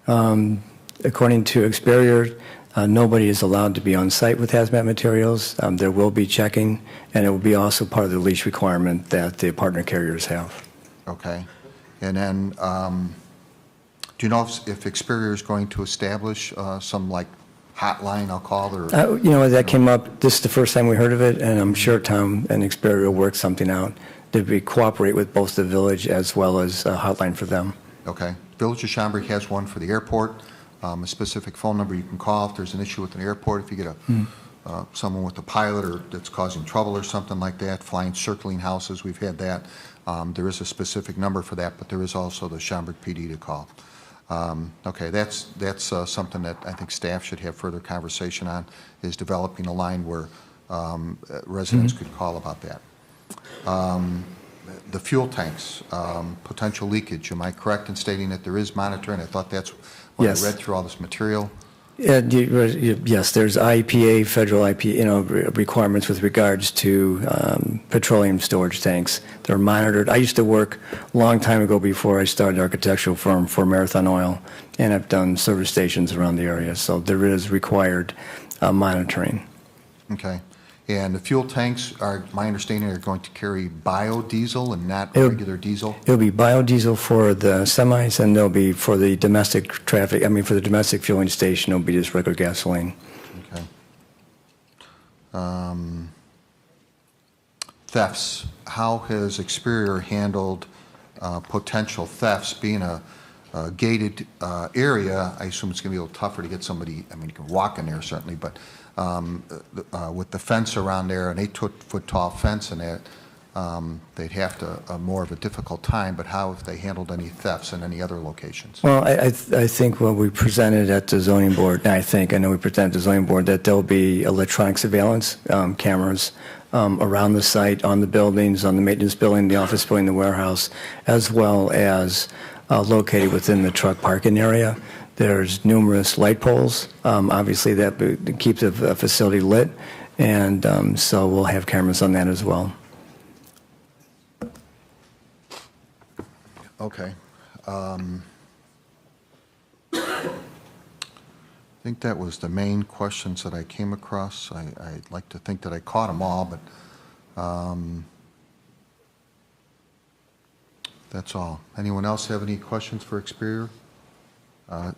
According to Experior, nobody is allowed to be on site with hazmat materials. There will be checking, and it will be also part of the lease requirement that the partner carriers have. Okay. And then, do you know if Experior is going to establish some like hotline, I'll call it? Or, you know, that came up, this is the first time we heard of it, and I'm sure Tom and Experior will work something out to cooperate with both the village as well as a hotline for them. Okay. Village of Schaumburg has one for the airport, a specific phone number you can call if there's an issue with an airport, if you get someone with a pilot or that's causing trouble or something like that, flying circling houses, we've had that. There is a specific number for that, but there is also the Schaumburg PD to call. Okay, that's something that I think staff should have further conversation on, is developing a line where residents could call about that. The fuel tanks, potential leakage, am I correct in stating that there is monitoring? I thought that's when I read through all this material. Yes, there's IEPA, federal IEPA, requirements with regards to petroleum storage tanks. They're monitored. I used to work a long time ago before I started an architectural firm for Marathon Oil, and I've done service stations around the area, so there is required monitoring. Okay. And the fuel tanks are, my understanding, are going to carry biodiesel and not regular diesel? It'll be biodiesel for the semis, and they'll be for the domestic traffic, for the domestic fueling station, it'll be just regular gasoline. Okay. Thefts. How has Experior handled potential thefts? Being a gated area, I assume it's going to be a little tougher to get somebody, you can walk in there certainly, but with the fence around there, an 8-foot tall fence and that, they'd have to more of a difficult time, but how have they handled any thefts in any other locations? Well, I think what we presented at the zoning board, I know we presented at the zoning board that there'll be electronic surveillance cameras around the site, on the buildings, on the maintenance building, the office building, the warehouse, as well as located within the truck parking area. There's numerous light poles. Obviously, that keeps the facility lit, and so we'll have cameras on that as well. Okay. I think that was the main questions that I came across. I'd like to think that I caught them all, but that's all. Anyone else have any questions for Experior?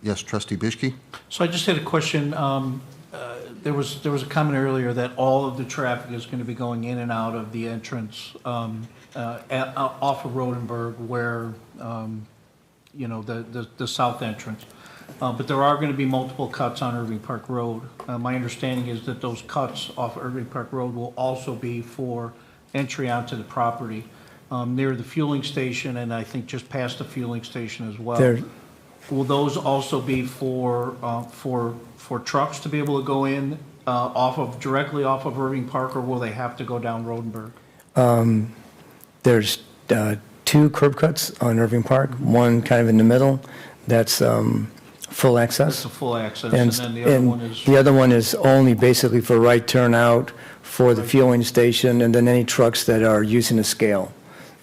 Yes, Trustee Bischke? So I just had a question. There was a comment earlier that all of the traffic is going to be going in and out of the entrance off of Rodenberg, where the south entrance. But there are going to be multiple cuts on Irving Park Road. My understanding is that those cuts off Irving Park Road will also be for entry onto the property near the fueling station, and I think just past the fueling station as well. Will those also be for trucks to be able to go in directly off of Irving Park, or will they have to go down Rodenberg? There's 2 curb cuts on Irving Park, one kind of in the middle. That's full access. That's a full access, and then the other one is... The other one is only basically for right turnout for the fueling station, and then any trucks that are using a scale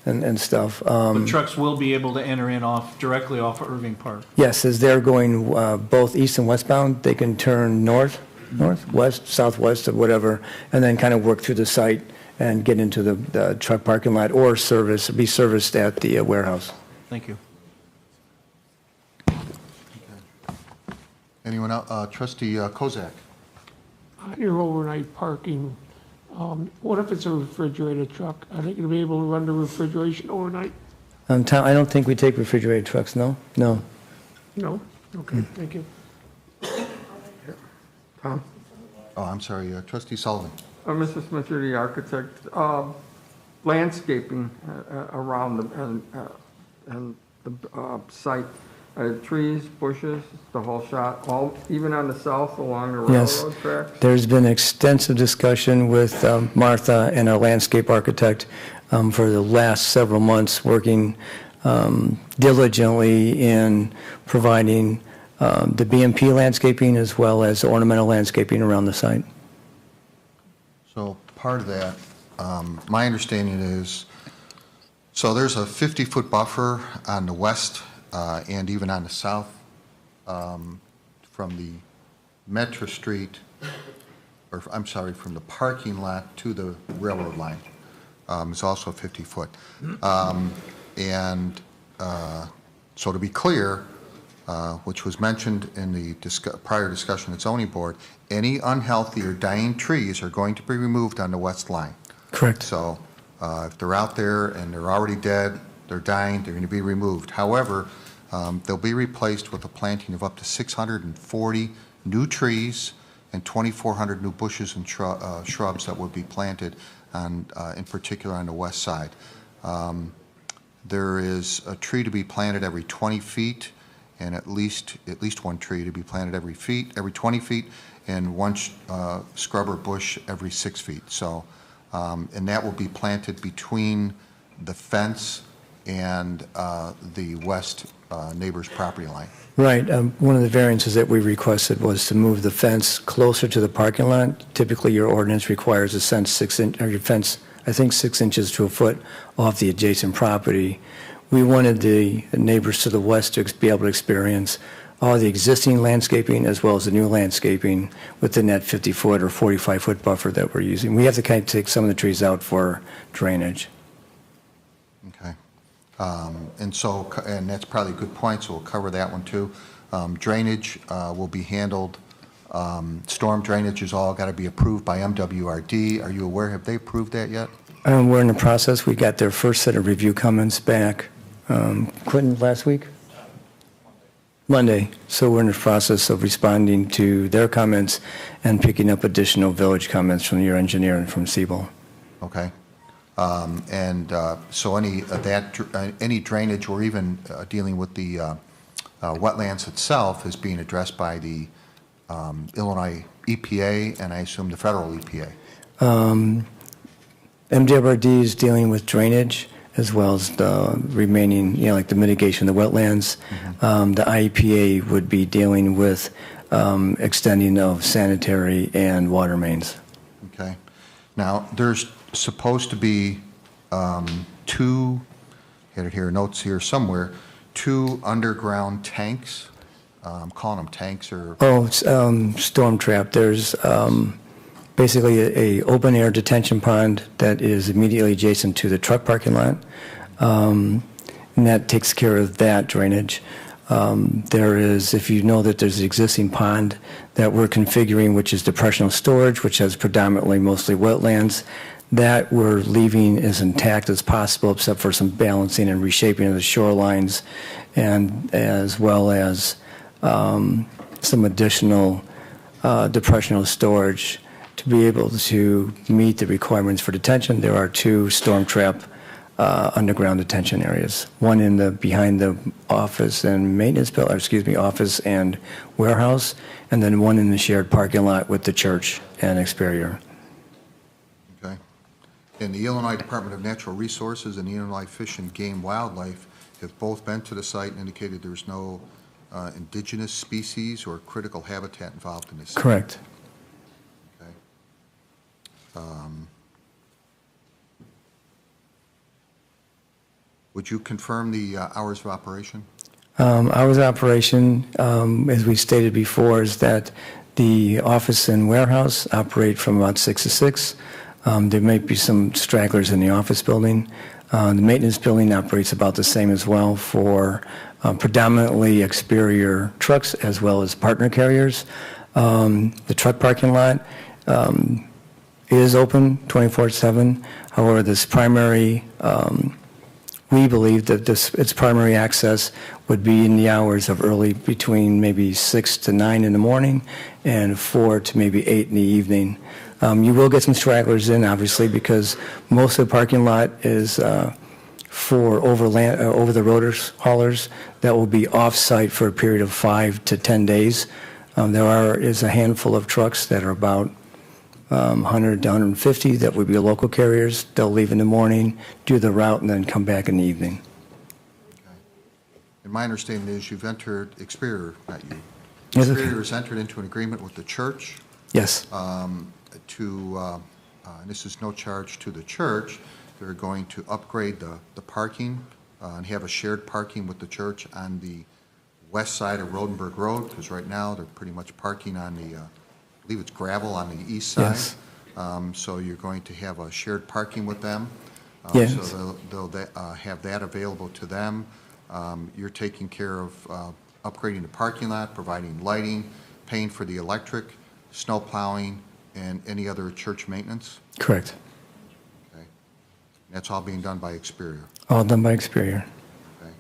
and stuff. But trucks will be able to enter in directly off of Irving Park? Yes, as they're going both east and westbound, they can turn north, west, southwest, or whatever, and then kind of work through the site and get into the truck parking lot or be serviced at the warehouse. Thank you. Anyone else? Trustee Kozak? On your overnight parking, what if it's a refrigerated truck? Are they going to be able to run the refrigeration overnight? Tom, I don't think we take refrigerated trucks, no? No. No? Okay, thank you. Tom? Oh, I'm sorry, trustee Sullivan. Mr. Smith, you're the architect. Landscaping around the site, trees, bushes, the whole shot, all, even on the south along the Yes. railroad tracks? There's been extensive discussion with Martha and our landscape architect for the last several months, working diligently in providing the BMP landscaping as well as ornamental landscaping around the site. So part of that, my understanding is, so there's a 50-foot buffer on the west and even on the south from the Metro Street, or I'm sorry, from the parking lot to the railroad line. It's also 50-foot. So to be clear, which was mentioned in the prior discussion at zoning board, any unhealthy or dying trees are going to be removed on the west line. Correct. So if they're out there and they're already dead, they're dying, they're going to be removed. However, they'll be replaced with a planting of up to 640 new trees and 2,400 new bushes and shrubs that will be planted on, in particular on the west side. There is a tree to be planted every 20 feet and at least one tree to be planted every 20 feet, and one scrub or bush every 6 feet. So, and that will be planted between the fence and the west neighbor's property line. Right. One of the variances that we requested was to move the fence closer to the parking lot. Typically, your ordinance requires a fence 6 inches to a foot off the adjacent property. We wanted the neighbors to the west to be able to experience all the existing landscaping as well as the new landscaping within that 50-foot or 45-foot buffer that we're using. We have to kind of take some of the trees out for drainage. Okay. And that's probably a good point, so we'll cover that one too. Drainage will be handled. Storm drainage is all got to be approved by MWRD. Are you aware, have they approved that yet? We're in the process. We got their first set of review comments back, Quentin, last week? Monday. So we're in the process of responding to their comments and picking up additional village comments from your engineer and from Siebel. Okay. So any drainage or even dealing with the wetlands itself is being addressed by the Illinois EPA and I assume the federal EPA. MWRD is dealing with drainage as well as the remaining, like the mitigation of the wetlands. Mm-hmm. The IEPA would be dealing with extending of sanitary and water mains. Okay. Now, there's supposed to be two, had it here, notes here somewhere, two underground tanks. I'm calling them tanks or... Oh, it's storm trap. There's basically a open air detention pond that is immediately adjacent to the truck parking lot, and that takes care of that drainage. There is, if you know that there's an existing pond that we're configuring, which is depressional storage, which has predominantly mostly wetlands, that we're leaving as intact as possible, except for some balancing and reshaping of the shorelines, and as well as some additional depressional storage to be able to meet the requirements for detention. There are two storm trap underground detention areas, one in the behind the office and maintenance building, office and warehouse, and then one in the shared parking lot with the church and Experior. Okay. And the Illinois Department of Natural Resources and the Illinois Fish and Game Wildlife have both been to the site and indicated there's no indigenous species or critical habitat involved in this site. Correct. Would you confirm the hours of operation? Hours of operation, as we stated before, is that the office and warehouse operate from about 6 to 6. There may be some stragglers in the office building. The maintenance building operates about the same as well for predominantly Experior trucks as well as partner carriers. The truck parking lot is open 24/7. However, this primary we believe that its primary access would be in the hours of early, between maybe 6 to 9 in the morning and 4 to maybe 8 in the evening. You will get some stragglers in, obviously, because most of the parking lot is for over-the-road haulers that will be off-site for a period of 5 to 10 days. There is a handful of trucks that are about 100 to 150 that would be local carriers. They'll leave in the morning, do the route, and then come back in the evening. And my understanding is you've entered, Experior, not you, Yes, Experior has entered into an agreement with the church Yes. and this is no charge to the church. They're going to upgrade the parking and have a shared parking with the church on the west side of Rodenberg Road, because right now they're pretty much parking on the, I believe it's gravel on the east side. Yes. So you're going to have a shared parking with them. Yes. So they'll have that available to them. You're taking care of upgrading the parking lot, providing lighting, paying for the electric, snow plowing, and any other church maintenance? Correct. Okay. That's all being done by Experior? All done by Experior. Okay.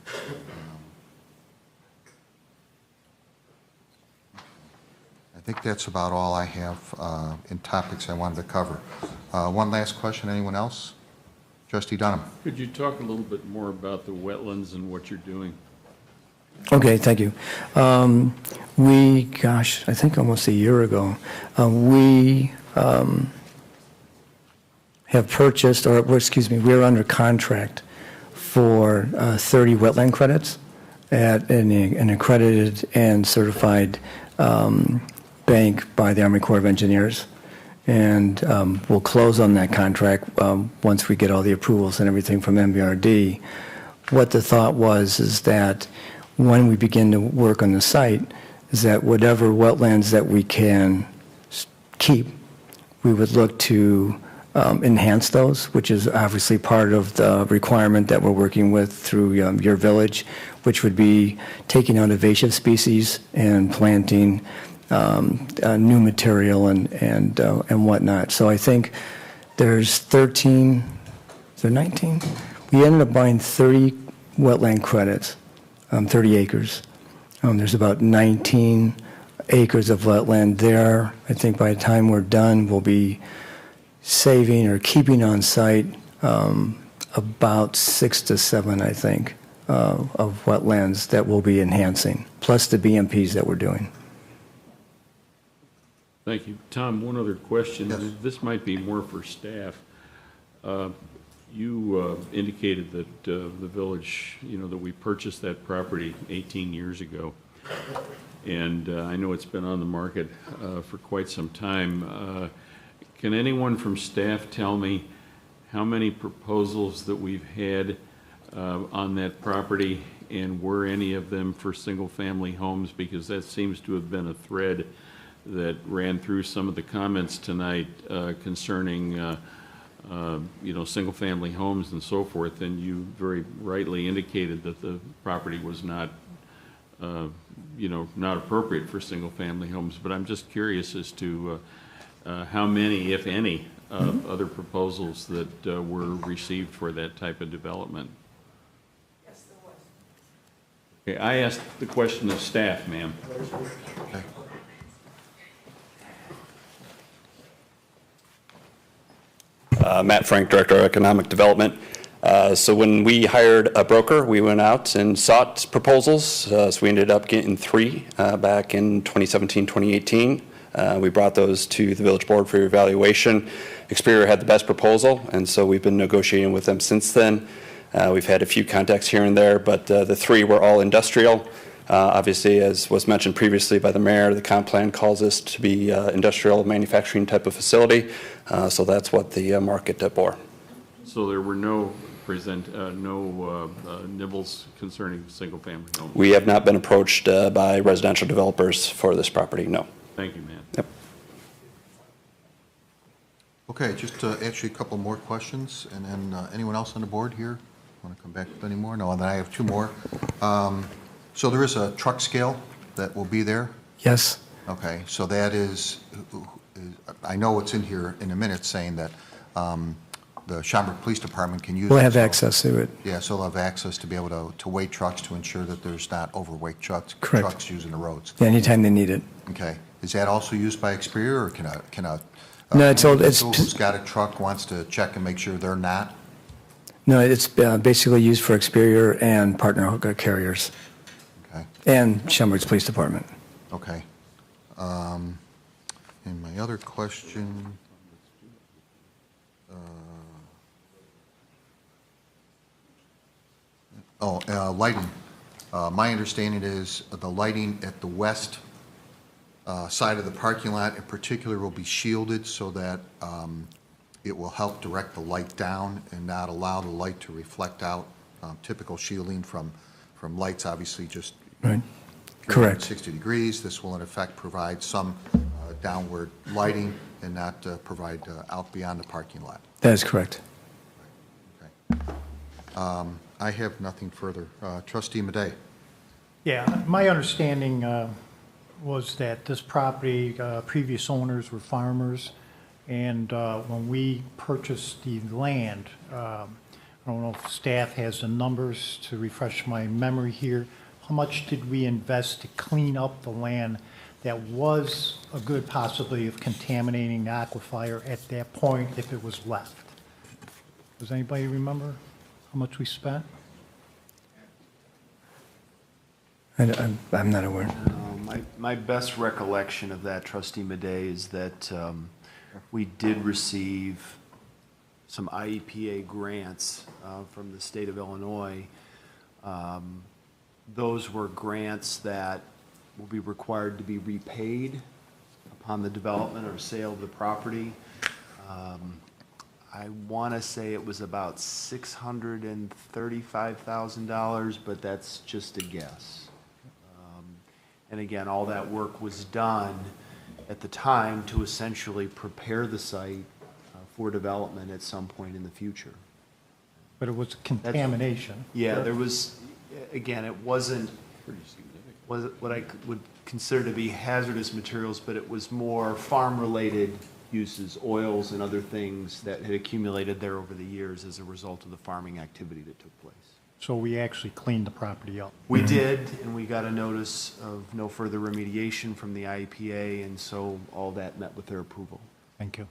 I think that's about all I have in topics I wanted to cover. One last question, anyone else? Trustee Dunham. Could you talk a little bit more about the wetlands and what you're doing? Okay, thank you. I think almost a year ago, we have purchased, we are under contract for 30 wetland credits at an accredited and certified bank by the Army Corps of Engineers. And we'll close on that contract once we get all the approvals and everything from MVRD. What the thought was is that when we begin to work on the site, is that whatever wetlands that we can keep, we would look to enhance those, which is obviously part of the requirement that we're working with through your village, which would be taking out invasive species and planting new material and whatnot. So I think there's 13, is there 19? We ended up buying 30 wetland credits, 30 acres. There's about 19 acres of wetland there. I think by the time we're done, we'll be saving or keeping on site about 6 to 7, I think, of wetlands that we'll be enhancing, plus the BMPs that we're doing. Thank you. Tom, one other question. Yes. This might be more for staff. You indicated that the village, that we purchased that property 18 years ago. And I know it's been on the market for quite some time. Can anyone from staff tell me how many proposals that we've had on that property, and were any of them for single-family homes? Because that seems to have been a thread that ran through some of the comments tonight concerning single-family homes and so forth, and you very rightly indicated that the property was not, not appropriate for single-family homes. But I'm just curious as to how many, if any, other proposals that were received for that type of development. Yes, there was. Okay, I asked the question of staff, ma'am. Okay. Matt Frank, Director of Economic Development. So when we hired a broker, we went out and sought proposals. So we ended up getting 3 back in 2017, 2018. We brought those to the village board for evaluation. Experior had the best proposal, and so we've been negotiating with them since then. We've had a few contacts here and there, but the 3 were all industrial. Obviously, as was mentioned previously by the mayor, the comp plan calls this to be industrial manufacturing type of facility. So that's what the market bore. So there were no nibbles concerning single-family homes? We have not been approached by residential developers for this property, no. Thank you, Matt. Yep. Okay, just actually a couple more questions, and then anyone else on the board here want to come back with any more? No, and then I have 2 more. So there is a truck scale that will be there? Yes. Okay, so that is, I know it's in here in a minute saying that the Schaumburg Police Department can use it. We'll have so- access to it. Yeah, so they'll have access to be able to weigh trucks to ensure that there's not overweight trucks Correct. using the roads. Yeah, anytime they need it. Okay. Is that also used by Experior, or can a No, it's all- individual who's got a truck wants to check and make sure they're not? No, it's basically used for Experior and partner carriers. Okay. And Schaumburg's Police Department. Okay. And my other question, lighting. My understanding is the lighting at the west side of the parking lot in particular will be shielded so that it will help direct the light down and not allow the light to reflect out. Typical shielding from lights, obviously, just Right. Correct. 60 degrees. This will in effect provide some downward lighting and not provide out beyond the parking lot. That is correct. I have nothing further. Trustee Madej. Yeah, my understanding was that this property, previous owners were farmers, and when we purchased the land, I don't know if staff has the numbers to refresh my memory here, how much did we invest to clean up the land that was a good possibility of contaminating the aquifer at that point if it was left? Does anybody remember how much we spent? I'm not aware. My best recollection of that, Trustee Madej, is that we did receive some IEPA grants from the state of Illinois. Those were grants that will be required to be repaid upon the development or sale of the property. I want to say it was about $635,000, but that's just a guess. And again, all that work was done at the time to essentially prepare the site for development at some point in the future. But it was contamination. Yeah, there was, again, it wasn't what I would consider to be hazardous materials, but it was more farm-related uses, oils and other things that had accumulated there over the years as a result of the farming activity that took place. So we actually cleaned the property up. We did, and we got a notice of no further remediation from the IEPA, and so all that met with their approval. Thank you.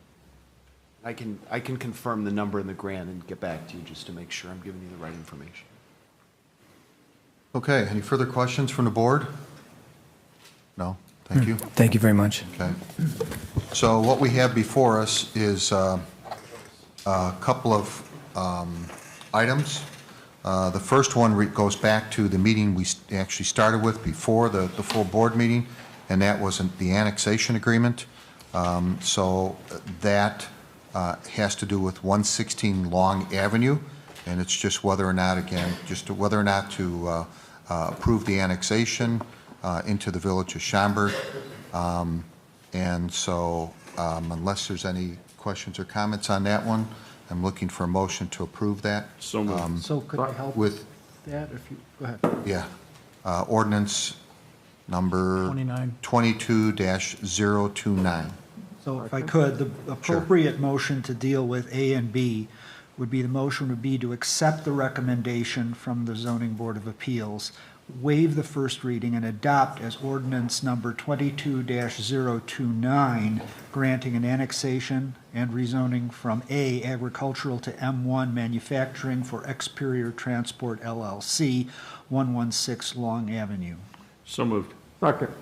I can confirm the number in the grant and get back to you just to make sure I'm giving you the right information. Okay, any further questions from the board? No? Thank you. Thank you very much. Okay. So what we have before us is a couple of items. The first one goes back to the meeting we actually started with before the full board meeting, and that was the annexation agreement. So that has to do with 116 Long Avenue, and it's just whether or not, again, just whether or not to approve the annexation into the village of Schaumburg. And so unless there's any questions or comments on that one, I'm looking for a motion to approve that. So moved. So could I help with that if you, go ahead. Yeah. Ordinance number 22-029. So if I could, the appropriate motion to deal with A and B would be, the motion would be to accept the recommendation from the Zoning Board of Appeals, waive the first reading, and adopt as ordinance number 22-029, granting an annexation and rezoning from A, agricultural, to M1, manufacturing, for Experior Transport LLC, 116 Long Avenue. So moved. Second.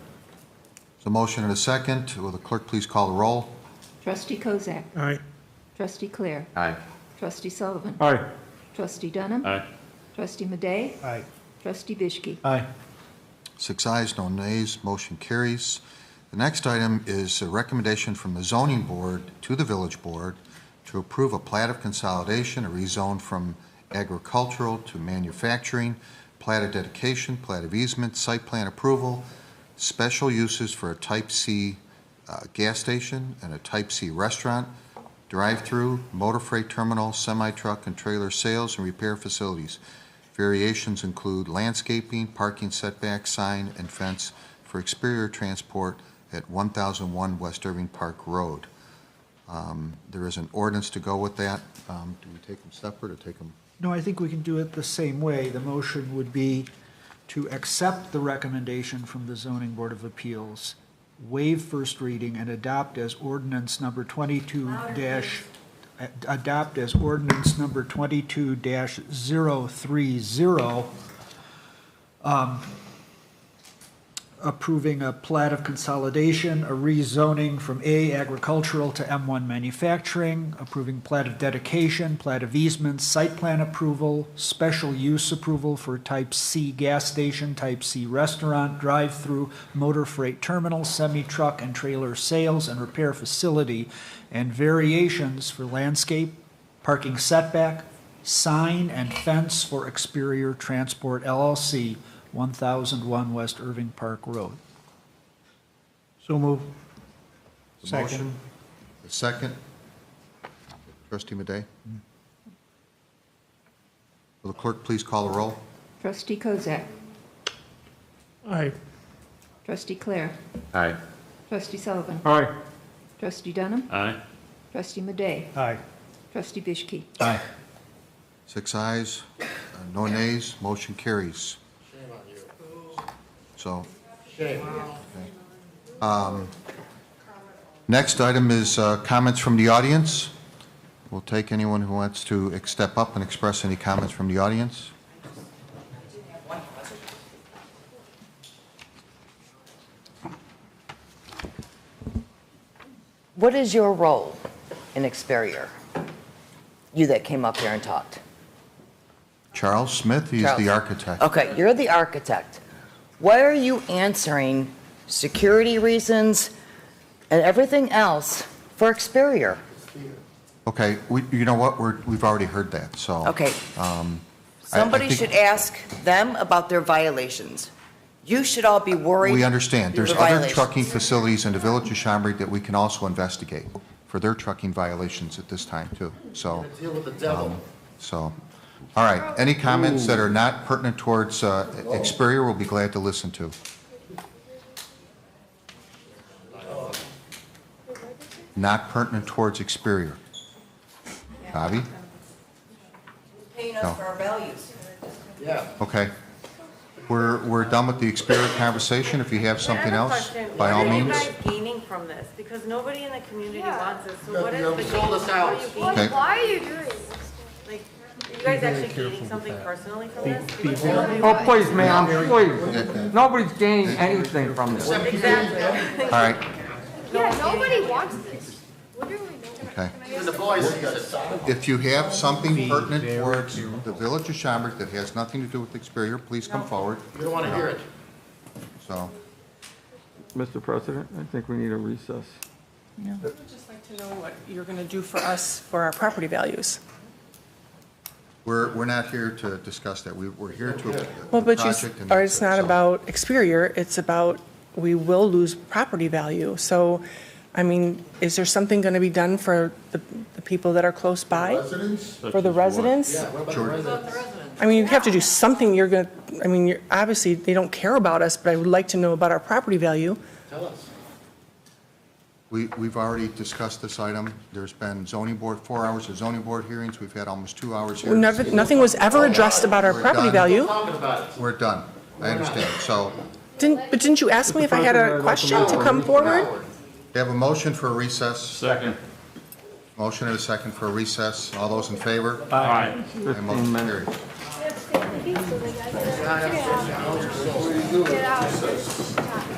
So motion and a second. Will the clerk please call the roll? Trustee Kozak. Aye. Trustee Clare. Aye. Trustee Sullivan. Aye. Trustee Dunham. Aye. Trustee Madej. Aye. Trustee Vishki. Aye. 6 ayes, no nays, motion carries. The next item is a recommendation from the zoning board to the village board to approve a plat of consolidation, a rezone from agricultural to manufacturing, plat of dedication, plat of easement, site plan approval, special uses for a type C gas station and a type C restaurant, drive-through, motor freight terminal, semi-truck and trailer sales and repair facilities. Variations include landscaping, parking setback, sign, and fence for Experior Transport at 1001 West Irving Park Road. There is an ordinance to go with that. Do we take them separate or take them? No, I think we can do it the same way. The motion would be to accept the recommendation from the Zoning Board of Appeals, waive first reading, and adopt as ordinance number 22-030, approving a plat of consolidation, a rezoning from A agricultural to M1 manufacturing, approving plat of dedication, plat of easements, site plan approval, special use approval for type C gas station, type C restaurant, drive-through, motor freight terminal, semi-truck and trailer sales and repair facility, and variations for landscape, parking setback, sign and fence for Experior Transport LLC, 1001 West Irving Park Road. So move. The motion, the second. Trustee Madej? Will the clerk please call the roll? Trustee Kozak. Aye. Trustee Clare. Aye. Trustee Sullivan. Aye. Trustee Dunham. Aye. Trustee Madej. Aye. Trustee Bishki. Aye. 6 ayes, no nays, motion carries. So. Okay. Next item is comments from the audience. We'll take anyone who wants to step up and express any comments from the audience. What is your role in Experior? You that came up here and talked. Charles Smith, he's Charles. the architect. Okay, you're the architect. Why are you answering security reasons and everything else for Experior? Okay, you know what, we've already heard that, so. Okay. I Somebody think should ask them about their violations. You should all be worried. We understand. There's for other violations. trucking facilities in the village of Schaumburg that we can also investigate for their trucking violations at this time, too. So. Deal with the devil. So, all right, any comments that are not pertinent towards Experior, we'll be glad to listen to. Not pertinent towards Experior. Bobby? Paying No. us for our values. Yeah. Okay. We're done with the Experior conversation. If you have something else, by all means. What are you guys gaining from this? Because nobody in the community wants this, so what is You the sold gain? us What are out. you gaining? Okay. Why are you doing this? Like, are you guys actually gaining something personally from this? Because Oh, please, ma'am, please. Nobody's gaining anything from this. Exactly. All right, Yeah, nobody wants this. Literally nobody. okay. Even the boys use it. If you have something pertinent towards the village of Schaumburg that has nothing to do with Experior, please come forward. You don't want to hear it. So, Mr. President, I think we need a recess. I would just like to know what you're going to do for us for our property values. we're not here to discuss that. We're here to. Well, but you, project and or that's it's it. not So, about Experior, it's about, we will lose property value. So, I mean, is there something going to be done for the people that are close by? Residents? For the residents? Yeah, what about the residents? I mean, you have to do something, you're going to, I mean, obviously, they don't care about us, but I would like to know about our property value. Tell us. We've already discussed this item. There's been zoning board, 4 hours of zoning board hearings. We've had almost 2 hours here. Nothing was ever addressed about our We're property done. value. Talking about it. We're done. I understand. So, But didn't you ask me if I had a question to come forward? we have a motion for a recess. Second. Motion and a second for a recess. All those in favor? Aye. And motion carried. Get out.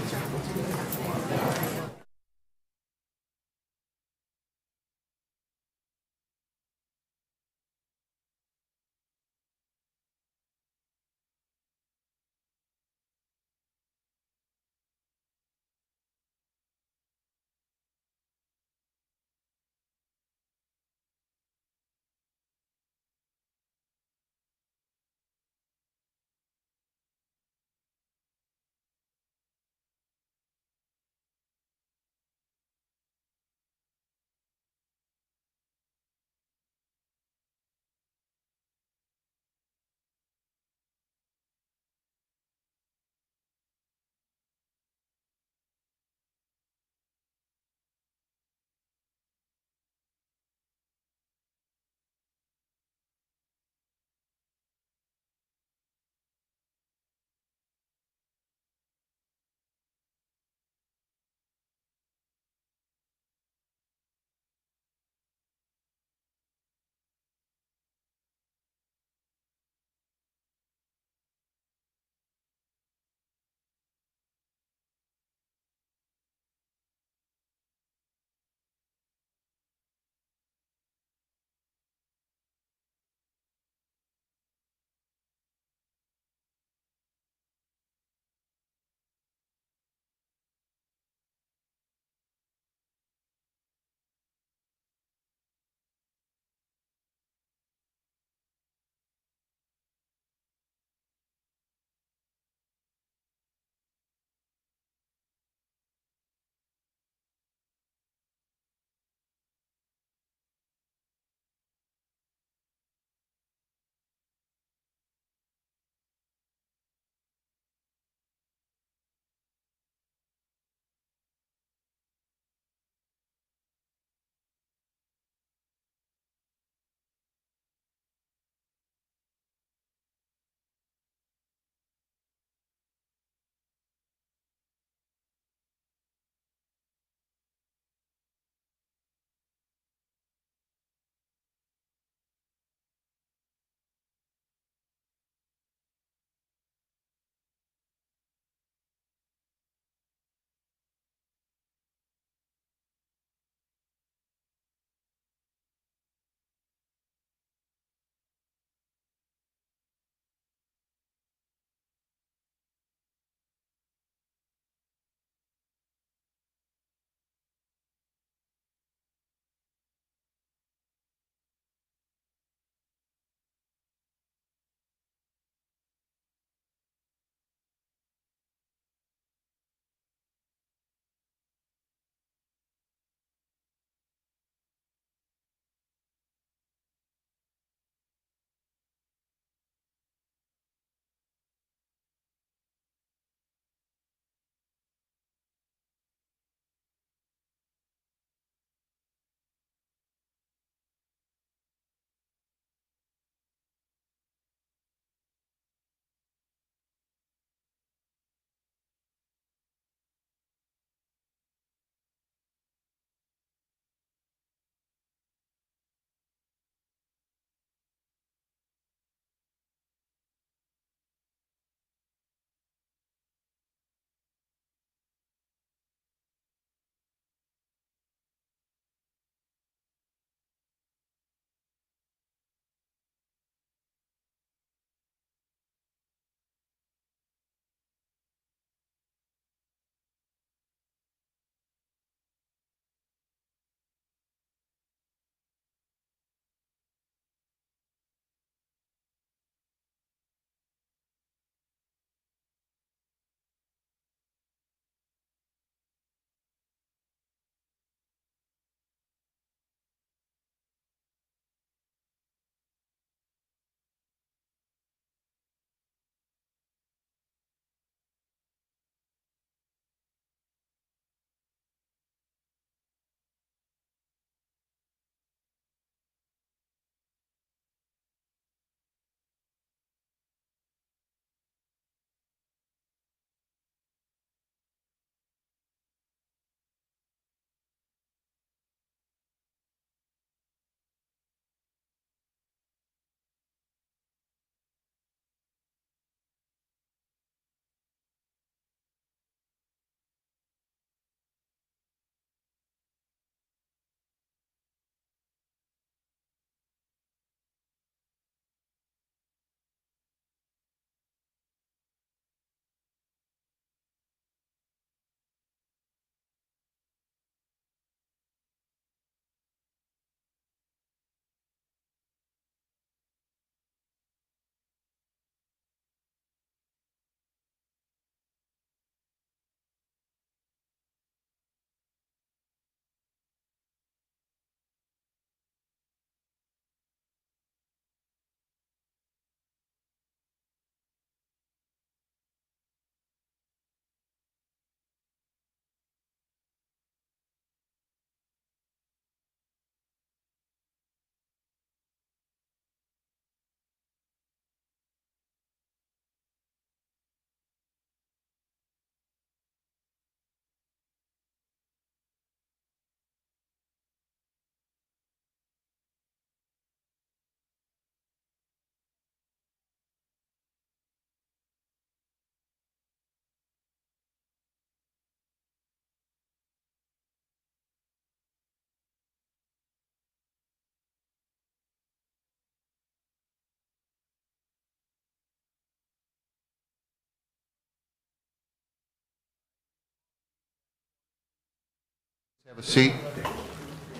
Have a seat.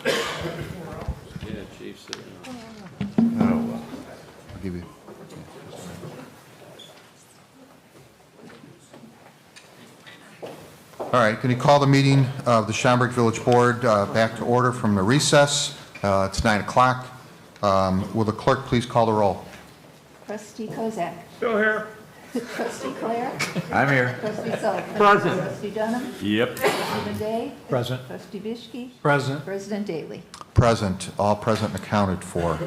Yeah, Chief said. I'll give you. All right, can you call the meeting of the Schaumburg Village Board back to order from the recess? It's 9 o'clock. Will the clerk please call the roll? Trustee Kozak. Still here. Trustee Clare. I'm here. Trustee Sullivan. Present. Trustee Dunham. Yep. Trustee Madey. Present. Trustee Bishki. Present. President Daley. Present, all present and accounted for.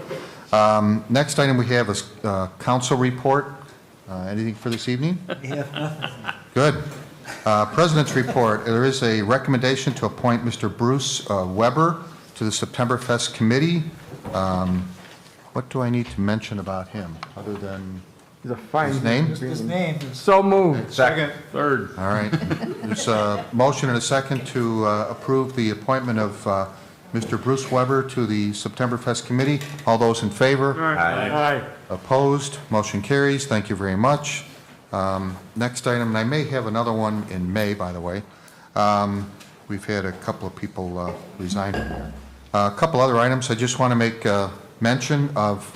Next item we have is council report. Anything for this evening? We have nothing. Good. President's report. There is a recommendation to appoint Mr. Bruce Weber to the Septemberfest Committee. What do I need to mention about him, other than He's a fine. his name? His name is So moved. Second. Third. All right. There's a motion and a second to approve the appointment of Mr. Bruce Weber to the Septemberfest Committee. All those in favor? Aye. Opposed? Motion carries. Thank you very much. Next item, and I may have another one in May, by the way. We've had a couple of people resign from there. A couple other items. I just want to make mention of,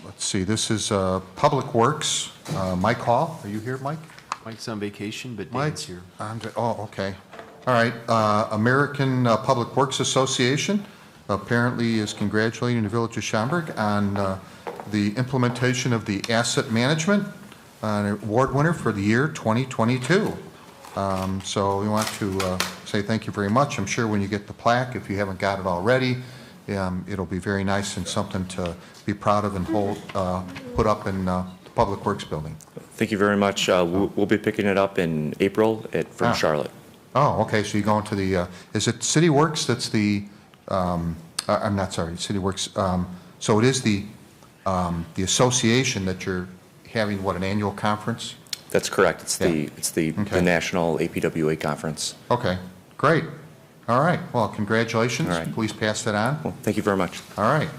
let's see, this is Public Works. Mike Hall. Are you here, Mike? Mike's on vacation, but Mike? Dan's here. Oh, okay. All right. American Public Works Association apparently is congratulating the Village of Schaumburg on the implementation of the asset management, an award winner for the year 2022. So we want to say thank you very much. I'm sure when you get the plaque, if you haven't got it already, it'll be very nice and something to be proud of and put up in the Public Works building. Thank you very much. We'll be picking it up in April from Charlotte. Oh, okay. So you're going to the, is it City Works that's the, I'm not sorry, City Works. So it is the association that you're having, what, an annual conference? That's correct. It's the National APWA Conference. Okay, great. All right. Well, congratulations. All right. Please pass that on. Well, thank you very much. All right.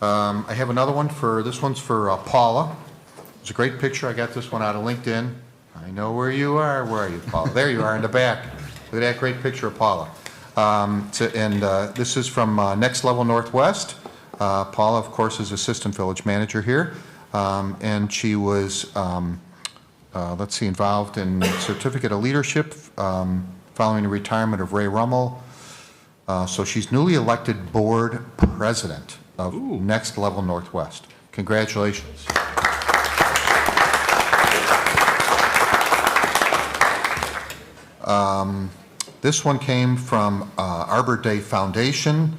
I have another one this one's for Paula. It's a great picture. I got this one out of LinkedIn. I know where you are. Where are you, Paula? There you are in the back. Look at that great picture of Paula. This is from Next Level Northwest. Paula, of course, is Assistant Village Manager here. And she was, involved in Certificate of Leadership following the retirement of Ray Rummel. So she's newly elected Board President of Next Level Northwest. Congratulations. This one came from Arbor Day Foundation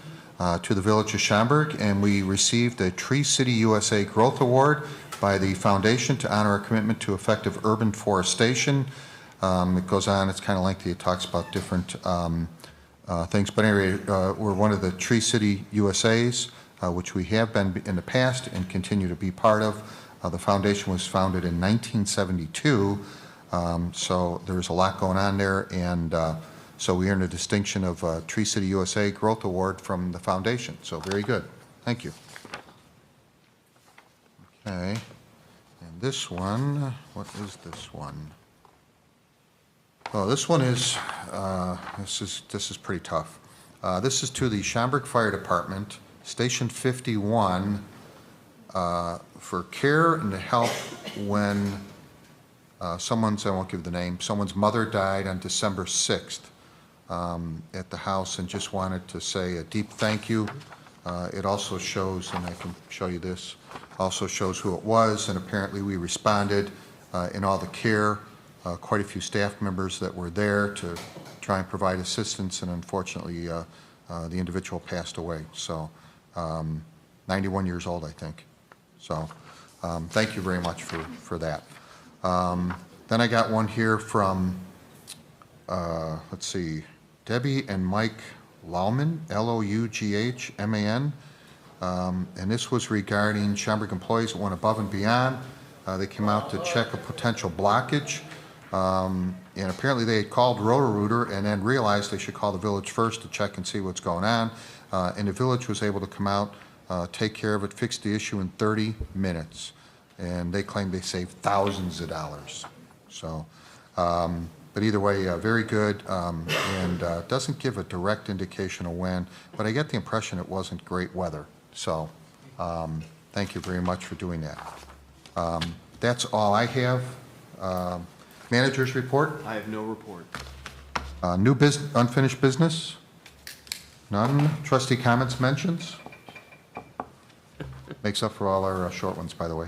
to the Village of Schaumburg, and we received a Tree City USA Growth Award by the foundation to honor our commitment to effective urban forestation. It goes on, it's kind of lengthy, it talks about different things, but anyway, we're one of the Tree City USAs, which we have been in the past and continue to be part of. The foundation was founded in 1972, so there's a lot going on there, and so we earned a distinction of Tree City USA Growth Award from the foundation, so very good. Thank you. Okay, and this one, what is this one? Oh, this one is, this is pretty tough. This is to the Schaumburg Fire Department, Station 51, for care and to help when someone's, I won't give the name, someone's mother died on December 6th at the house, and just wanted to say a deep thank you. It also shows, and I can show you this, also shows who it was, and apparently we responded in all the care. Quite a few staff members that were there to try and provide assistance, and unfortunately the individual passed away. So 91 years old, I think. So thank you very much for that. Then I got one here from, let's see, Debbie and Mike Laughman, Loughman, and this was regarding Schaumburg employees that went above and beyond. They came out to check a potential blockage, and apparently they had called Roto-Rooter and then realized they should call the village first to check and see what's going on, and the village was able to come out, take care of it, fix the issue in 30 minutes, and they claim they saved thousands of dollars. So But either way, very good, and doesn't give a direct indication of when, but I get the impression it wasn't great weather. So thank you very much for doing that. That's all I have. Manager's report? I have no report. New business, unfinished business? None. Trustee comments, mentions? Makes up for all our short ones, by the way.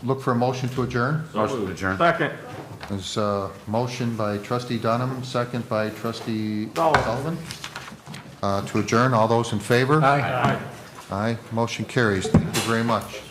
Look for a motion to adjourn. Motion to adjourn. Second. There's a motion by trustee Dunham, second by trustee Sullivan. To adjourn, all those in favor? Aye. Aye, motion carries. Thank you very much.